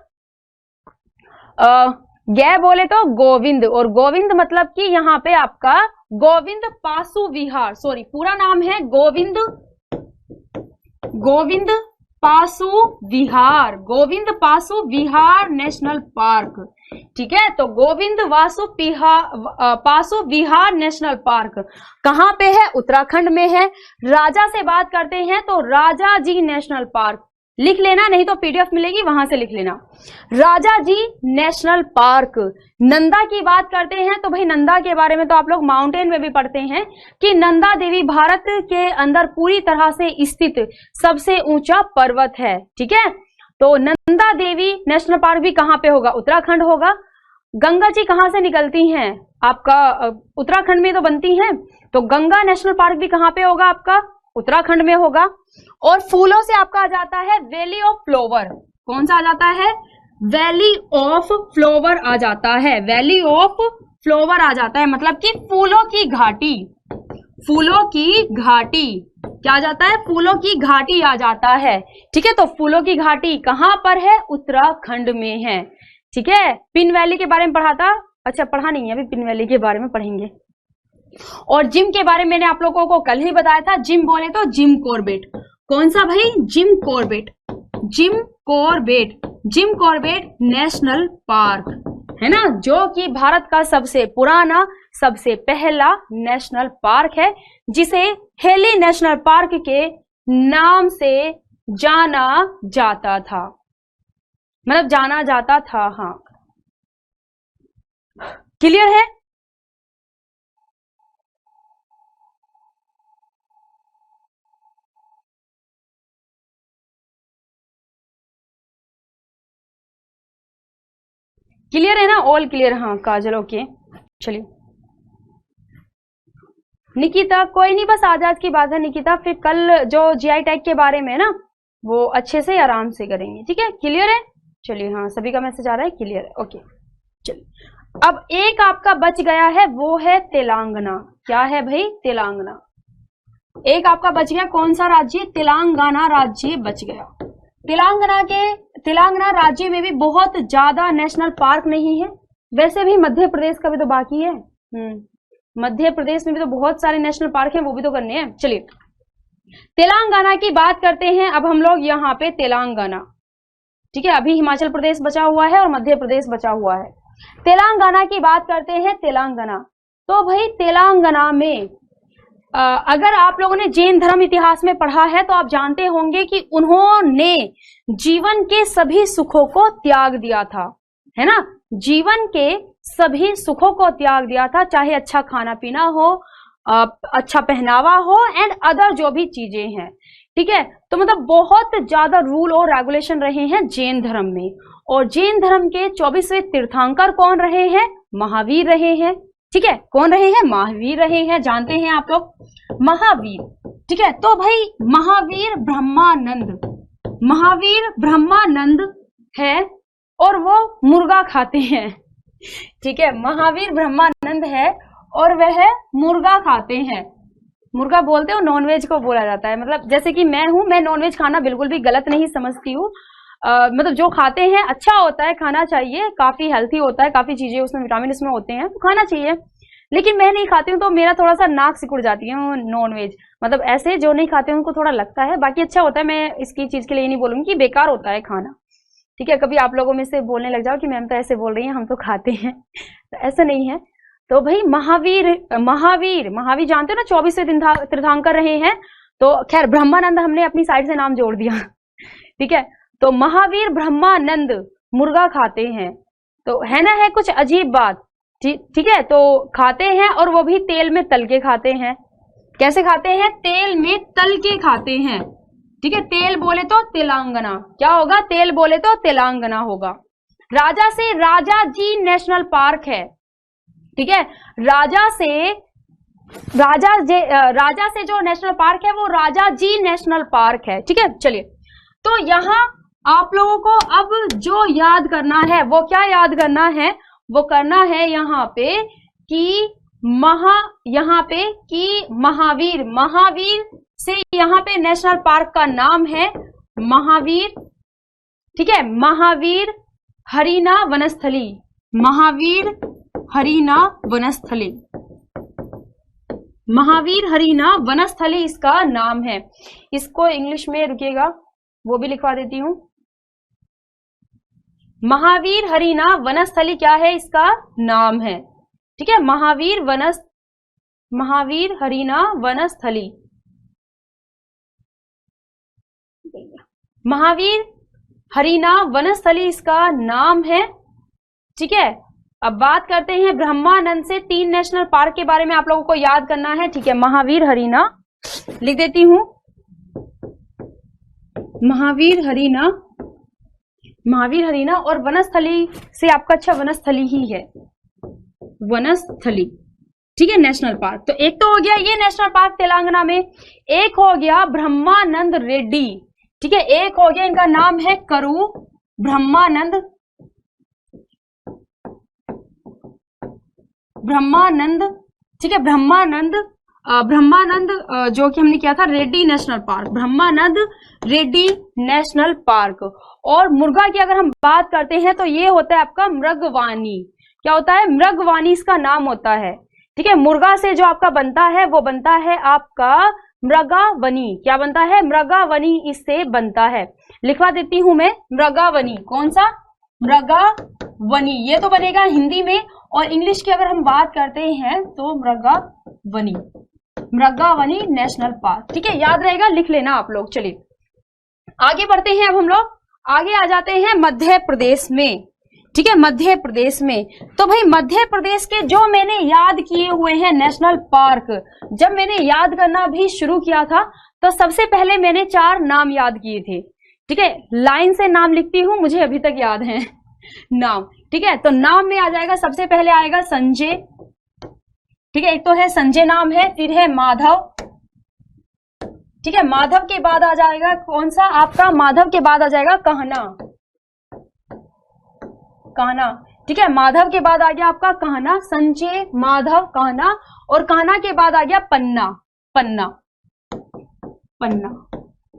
[SPEAKER 1] गै बोले तो गोविंद, और गोविंद मतलब कि यहाँ पे आपका गोविंद पासु विहार, सॉरी पूरा नाम है गोविंद पासु विहार, गोविंद पासु विहार नेशनल पार्क। ठीक है, तो गोविंद पासु विहार नेशनल पार्क कहाँ पे है? उत्तराखंड में है। राजा से बात करते हैं तो राजा जी नेशनल पार्क लिख लेना, नहीं तो पीडीएफ मिलेगी वहां से लिख लेना। राजा जी नेशनल पार्क। नंदा की बात करते हैं तो भाई नंदा के बारे में तो आप लोग माउंटेन में भी पढ़ते हैं कि नंदा देवी भारत के अंदर पूरी तरह से स्थित सबसे ऊंचा पर्वत है। ठीक है, तो नंदा देवी नेशनल पार्क भी कहाँ पे होगा? उत्तराखंड होगा। गंगा जी कहाँ से निकलती हैं? आपका उत्तराखंड में तो बनती हैं, तो गंगा नेशनल पार्क भी कहाँ पे होगा? आपका उत्तराखंड में होगा। और फूलों से आपका आ जाता है वैली ऑफ फ्लावर। कौन सा आ जाता है? वैली ऑफ फ्लावर आ जाता है। वैली ऑफ फ्लावर आ जाता है, मतलब कि फूलों की घाटी। फूलों की घाटी। क्या आ जाता है, फूलों की घाटी आ जाता है। ठीक है, तो फूलों की घाटी कहां पर है, उत्तराखंड में है। ठीक है, पिन वैली के बारे में पढ़ा था, अच्छा पढ़ा नहीं है, अभी पिन वैली के बारे में पढ़ेंगे। और जिम के बारे में मैंने आप लोगों को कल ही बताया था, जिम बोले तो जिम कॉर्बेट। कौन सा भाई, Jim Corbett, Jim Corbett, Jim Corbett national park है ना, जो कि भारत का सबसे पुराना, सबसे पहला नेशनल पार्क है, जिसे हेली नेशनल पार्क के नाम से जाना जाता था, मतलब जाना जाता था। हाँ, क्लियर है। क्लियर है ना, ऑल क्लियर। हाँ काजल ओके, चलिए निकिता, कोई नहीं, बस आज आज की बात है निकिता, फिर कल जो जीआई टैग के बारे में ना वो अच्छे से आराम से करेंगे। ठीक है, क्लियर है। चलिए, हाँ सभी का मैसेज आ रहा है, क्लियर है, ओके। चलिए, अब एक आपका बच गया है, वो है तेलंगाना। क्या है भाई, तेलंगाना। एक आपका बच गया, कौन सा राज्य, तेलंगाना राज्य बच गया। तेलंगाना राज्य में भी बहुत ज्यादा नेशनल पार्क नहीं है, वैसे भी मध्य प्रदेश का भी तो बाकी है। मध्य प्रदेश में भी तो बहुत सारे नेशनल पार्क हैं, वो भी तो करने हैं। चलिए तेलंगाना की बात करते हैं अब हम लोग, यहाँ पे तेलंगाना। ठीक है, अभी हिमाचल प्रदेश बचा हुआ है और मध्य प्रदेश बचा हुआ है। तेलंगाना की बात करते हैं, तेलंगाना। तो भाई तेलंगाना में अगर आप लोगों ने जैन धर्म इतिहास में पढ़ा है तो आप जानते होंगे कि उन्होंने जीवन के सभी सुखों को त्याग दिया था, है ना, जीवन के सभी सुखों को त्याग दिया था, चाहे अच्छा खाना पीना हो, अच्छा पहनावा हो एंड अदर जो भी चीजें हैं। ठीक है, तो मतलब बहुत ज्यादा रूल और रेगुलेशन रहे हैं जैन धर्म में। और जैन धर्म के 24वें तीर्थंकर कौन रहे हैं, महावीर रहे हैं। ठीक है, कौन रहे हैं, महावीर रहे हैं, जानते हैं आप लोग, महावीर। ठीक है, तो भाई महावीर ब्रह्मानंद है और वो मुर्गा खाते हैं। ठीक है, महावीर ब्रह्मानंद है और वह मुर्गा खाते हैं। मुर्गा बोलते हो, नॉनवेज को बोला जाता है, मतलब जैसे कि मैं हूं, मैं नॉनवेज खाना बिल्कुल भी गलत नहीं समझती हूँ। मतलब जो खाते हैं अच्छा होता है, खाना चाहिए, काफी हेल्थी होता है, काफी चीजें उसमें विटामिन उसमें होते हैं, तो खाना चाहिए। लेकिन मैं नहीं खाती हूँ तो मेरा थोड़ा सा नाक सिकुड़ जाती है नॉनवेज, मतलब ऐसे जो नहीं खाते हैं उनको थोड़ा लगता है, बाकी अच्छा होता है। मैं इसकी चीज के लिए नहीं बोलूंगी कि बेकार होता है खाना। ठीक है, कभी आप लोगों में से बोलने लग जाओ कि मैम तो ऐसे बोल रही हैं, हम तो खाते हैं, तो ऐसा नहीं है। तो भाई महावीर जानते हो ना, 24वें तीर्थंकर रहे हैं। तो खैर ब्रह्मानंद हमने अपनी साइड से नाम जोड़ दिया। ठीक है, तो महावीर ब्रह्मानंद मुर्गा खाते हैं, तो है ना, है कुछ अजीब बात। ठीक है, तो खाते हैं और वो भी तेल में तल के खाते हैं। कैसे खाते हैं, तेल में तल के खाते हैं। ठीक है, तेल बोले तो तेलंगाना, क्या होगा, तेल बोले तो तेलंगाना होगा। राजा जी नेशनल पार्क है। ठीक है, राजा से जो नेशनल पार्क है वो राजा जी नेशनल पार्क है। ठीक है, चलिए, तो यहाँ आप लोगों को अब जो याद करना है वो क्या याद करना है, वो करना है यहाँ पे कि महावीर से यहाँ पे नेशनल पार्क का नाम है महावीर। ठीक है, महावीर हरिना वनस्थली, महावीर हरिना वनस्थली इसका नाम है। इसको इंग्लिश में रुकिएगा वो भी लिखवा देती हूं। महावीर हरिना वनस्थली क्या है, इसका नाम है। ठीक है, महावीर हरिना वनस्थली, महावीर हरिना वनस्थली इसका नाम है। ठीक है, अब बात करते हैं ब्रह्मानंद से 3 नेशनल पार्क के बारे में आप लोगों को याद करना है। ठीक है, महावीर हरिना लिख देती हूं, महावीर हरिना और वनस्थली से आपका अच्छा वनस्थली ही है, वनस्थली। ठीक है, नेशनल पार्क। तो एक तो हो गया ये नेशनल पार्क तेलंगाना में, एक हो गया ब्रह्मानंद रेड्डी। ठीक है, एक हो गया, इनका नाम है करू ब्रह्मानंद। ठीक है, ब्रह्मानंद ब्रह्मानंद जो कि हमने किया था रेड्डी नेशनल पार्क, ब्रह्मानंद रेड्डी नेशनल पार्क। और मुर्गा की अगर हम बात करते हैं तो ये होता है आपका मृगवानी। क्या होता है? मृगवानी इसका नाम होता है। ठीक है, मुर्गा से जो आपका बनता है वो बनता है आपका मृगावनी। क्या बनता है? मृगावनी इससे बनता है। लिखवा देती हूं मैं, मृगावनी। कौन सा? मृगावनी। ये तो बनेगा हिंदी में, और इंग्लिश की अगर हम बात करते हैं तो मृगावनी, मृगावनी नेशनल पार्क। ठीक है, याद रहेगा, लिख लेना आप लोग। चलिए आगे बढ़ते हैं। अब हम लोग आगे आ जाते हैं मध्य प्रदेश में। ठीक है, मध्य प्रदेश में तो भाई मध्य प्रदेश के जो मैंने याद किए हुए हैं नेशनल पार्क, जब मैंने याद करना भी शुरू किया था तो सबसे पहले मैंने 4 नाम याद किए थे। ठीक है, लाइन से नाम लिखती हूं, मुझे अभी तक याद है नाम। ठीक है, तो नाम में आ जाएगा, सबसे पहले आएगा संजय। ठीक है, एक तो है संजय नाम है, फिर है माधव। ठीक है, माधव के बाद आ जाएगा कौन सा आपका? माधव के बाद आ जाएगा कहना, कहना। ठीक है, माधव के बाद आ गया आपका कहना, संजय, माधव, कहना। और कहना के बाद आ गया पन्ना, पन्ना, पन्ना।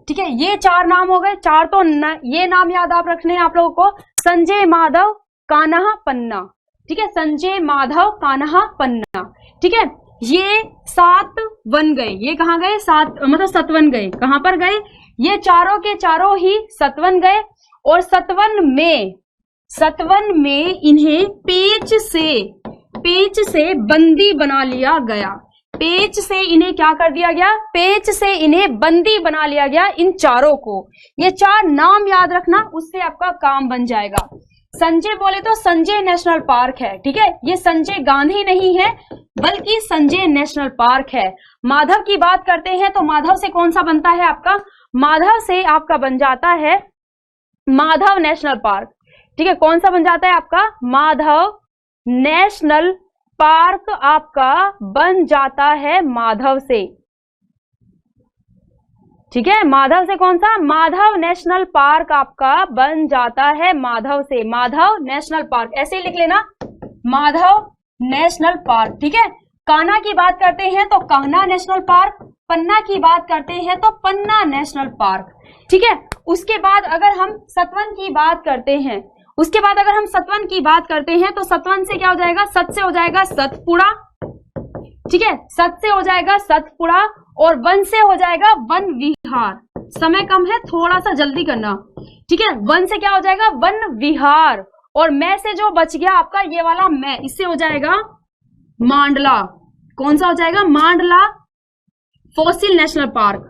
[SPEAKER 1] ठीक है, ये 4 नाम हो गए। 4 तो ये नाम याद आप रखने हैं आप लोगों को, संजय, माधव, कान्हा, पन्ना। ठीक है, संजय, माधव, कान्हा, पन्ना। ठीक है, ये 7 बन गए। ये कहाँ गए? 7 मतलब सतवन गए। कहां पर गए? ये चारों के चारों ही सतवन गए। और सतवन में इन्हें पेच से बंदी बना लिया गया। पेच से इन्हें क्या कर दिया गया? पेच से इन्हें बंदी बना लिया गया, इन चारों को। ये 4 नाम याद रखना, उससे आपका काम बन जाएगा। संजय बोले तो संजय नेशनल पार्क है। ठीक है, ये संजय गांधी नहीं है बल्कि संजय नेशनल पार्क है। माधव की बात करते हैं तो माधव से कौन सा बनता है आपका? माधव से आपका बन जाता है माधव नेशनल पार्क। ठीक है, कौन सा बन जाता है आपका? माधव नेशनल पार्क आपका बन जाता है माधव से। ठीक है, माधव से कौन सा? माधव नेशनल पार्क आपका बन जाता है माधव से, माधव नेशनल पार्क। ऐसे लिख लेना, माधव नेशनल पार्क। ठीक है, कान्हा की बात करते हैं तो कान्हा नेशनल पार्क, पन्ना की बात करते हैं तो पन्ना नेशनल पार्क। ठीक है, उसके बाद अगर हम सतवन की बात करते हैं, तो सतवन से क्या हो जाएगा? सत से हो जाएगा सतपुड़ा। ठीक है, सत से हो जाएगा सतपुड़ा, और वन से हो जाएगा वन विहार। समय कम है, थोड़ा सा जल्दी करना। ठीक है, वन से क्या हो जाएगा? वन विहार। और मैं से जो बच गया आपका ये वाला मैं, इससे हो जाएगा मांडला। कौन सा हो जाएगा? मांडला फॉसिल नेशनल पार्क,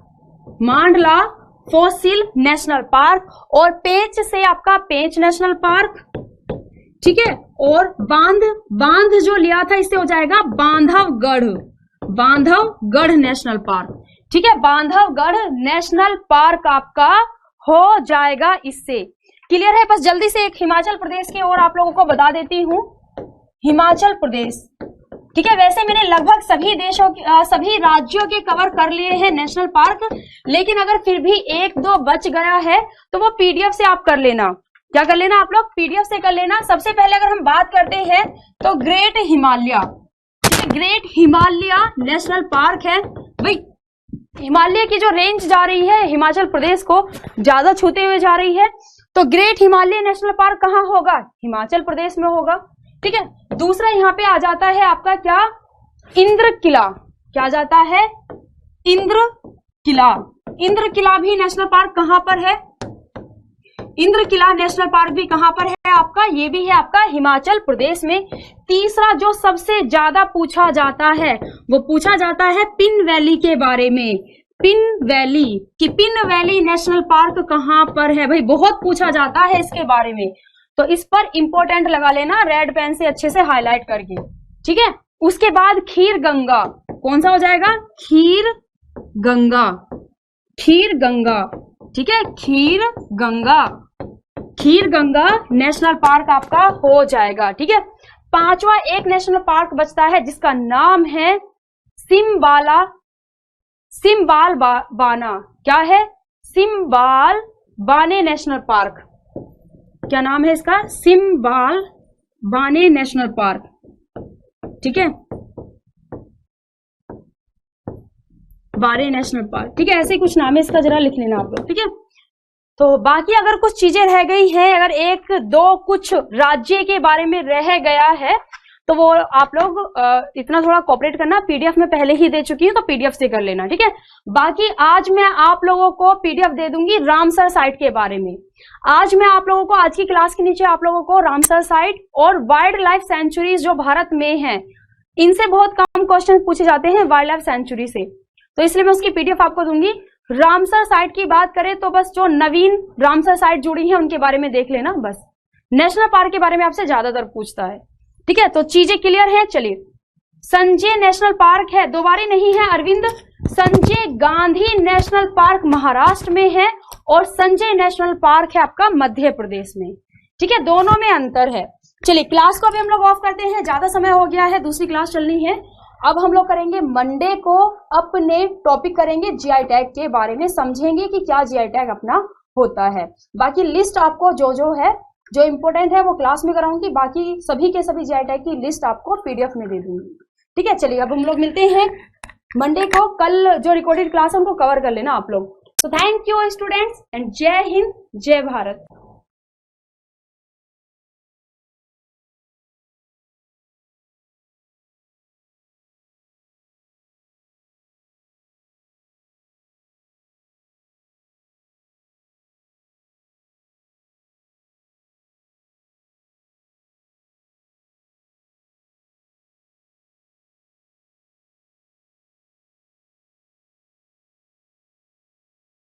[SPEAKER 1] मांडला फॉसिल नेशनल पार्क। और पेंच से आपका पेंच नेशनल पार्क। ठीक है, और बांध जो लिया था इससे हो जाएगा बांधवगढ़, बांधवगढ़ नेशनल पार्क। ठीक है, बांधवगढ़ नेशनल पार्क आपका हो जाएगा इससे। क्लियर है? बस जल्दी से एक हिमाचल प्रदेश की ओर आप लोगों को बता देती हूँ। हिमाचल प्रदेश, ठीक है, वैसे मैंने लगभग सभी राज्यों के कवर कर लिए हैं नेशनल पार्क, लेकिन अगर फिर भी 1-2 बच गया है तो वो पीडीएफ से आप कर लेना। क्या कर लेना आप लोग? पीडीएफ से कर लेना। सबसे पहले अगर हम बात करते हैं तो great Himalaya, great Himalaya national park है। भाई हिमालय की जो रेंज जा रही है हिमाचल प्रदेश को ज्यादा छूते हुए जा रही है, तो ग्रेट हिमालय नेशनल पार्क कहाँ होगा? हिमाचल प्रदेश में होगा। ठीक है, दूसरा यहाँ पे आ जाता है आपका क्या? इंद्र किला। क्या आ जाता है? इंद्र किला। इंद्र किला भी नेशनल पार्क कहाँ पर है? इंद्र किला नेशनल पार्क भी कहां पर है आपका? ये भी है आपका हिमाचल प्रदेश में। तीसरा जो सबसे ज्यादा पूछा जाता है वो पूछा जाता है पिन वैली के बारे में। पिन वैली, कि पिन वैली नेशनल पार्क कहां पर है? भाई बहुत पूछा जाता है इसके बारे में, तो इस पर इंपॉर्टेंट लगा लेना रेड पेन से अच्छे से हाईलाइट करके। ठीक है, उसके बाद खीर गंगा। कौन सा हो जाएगा? खीर गंगा, खीर गंगा। ठीक है, खीर गंगा, खीर गंगा नेशनल पार्क आपका हो जाएगा। ठीक है, पांचवा एक नेशनल पार्क बचता है जिसका नाम है सिम्बाल बाना। क्या है? सिम्बाल बाने नेशनल पार्क। क्या नाम है इसका? सिम्बाल बाने नेशनल पार्क। ठीक है, बारे नेशनल पार्क, ठीक है, ऐसे ही कुछ नाम है इसका, जरा लिख लेना आप लोग, ठीक है। तो बाकी अगर कुछ चीजें रह गई हैं, अगर एक दो कुछ राज्य के बारे में रह गया है तो वो आप लोग इतना थोड़ा कोऑपरेट करना, पीडीएफ में पहले ही दे चुकी हूँ तो पीडीएफ से कर लेना, ठीक है। बाकी आज मैं आप लोगों को पीडीएफ दे दूंगी रामसर साइट के बारे में। आज मैं आप लोगों को आज की क्लास के नीचे आप लोगों को रामसर साइट और वाइल्ड लाइफ सेंचुरीज जो भारत में है, इनसे बहुत कम क्वेश्चन पूछे जाते हैं वाइल्ड लाइफ सेंचुरी से, तो इसलिए मैं उसकी पीडीएफ आपको दूंगी। रामसर साइट की बात करें तो बस जो नवीन रामसर साइट जुड़ी है उनके बारे में देख लेना, बस नेशनल पार्क के बारे में आपसे ज्यादातर पूछता है, ठीक है। तो चीजें क्लियर है। चलिए, संजय नेशनल पार्क है, दोबारा नहीं है अरविंद, संजय गांधी नेशनल पार्क महाराष्ट्र में है और संजय नेशनल पार्क है आपका मध्य प्रदेश में, ठीक है, दोनों में अंतर है। चलिए क्लास को अभी हम लोग ऑफ करते हैं, ज्यादा समय हो गया है, दूसरी क्लास चलनी है। अब हम लोग करेंगे मंडे को अपने टॉपिक करेंगे जीआई टैग के बारे में, समझेंगे कि क्या जीआई टैग अपना होता है। बाकी लिस्ट आपको जो है जो इंपॉर्टेंट है वो क्लास में कराऊंगी, बाकी सभी के सभी जीआई टैग की लिस्ट आपको पीडीएफ में दे दूंगी, ठीक है। चलिए अब हम लोग मिलते हैं मंडे को, कल जो रिकॉर्डेड क्लास है उनको कवर कर लेना आप लोग। तो थैंक यू स्टूडेंट्स एंड जय हिंद जय भारत।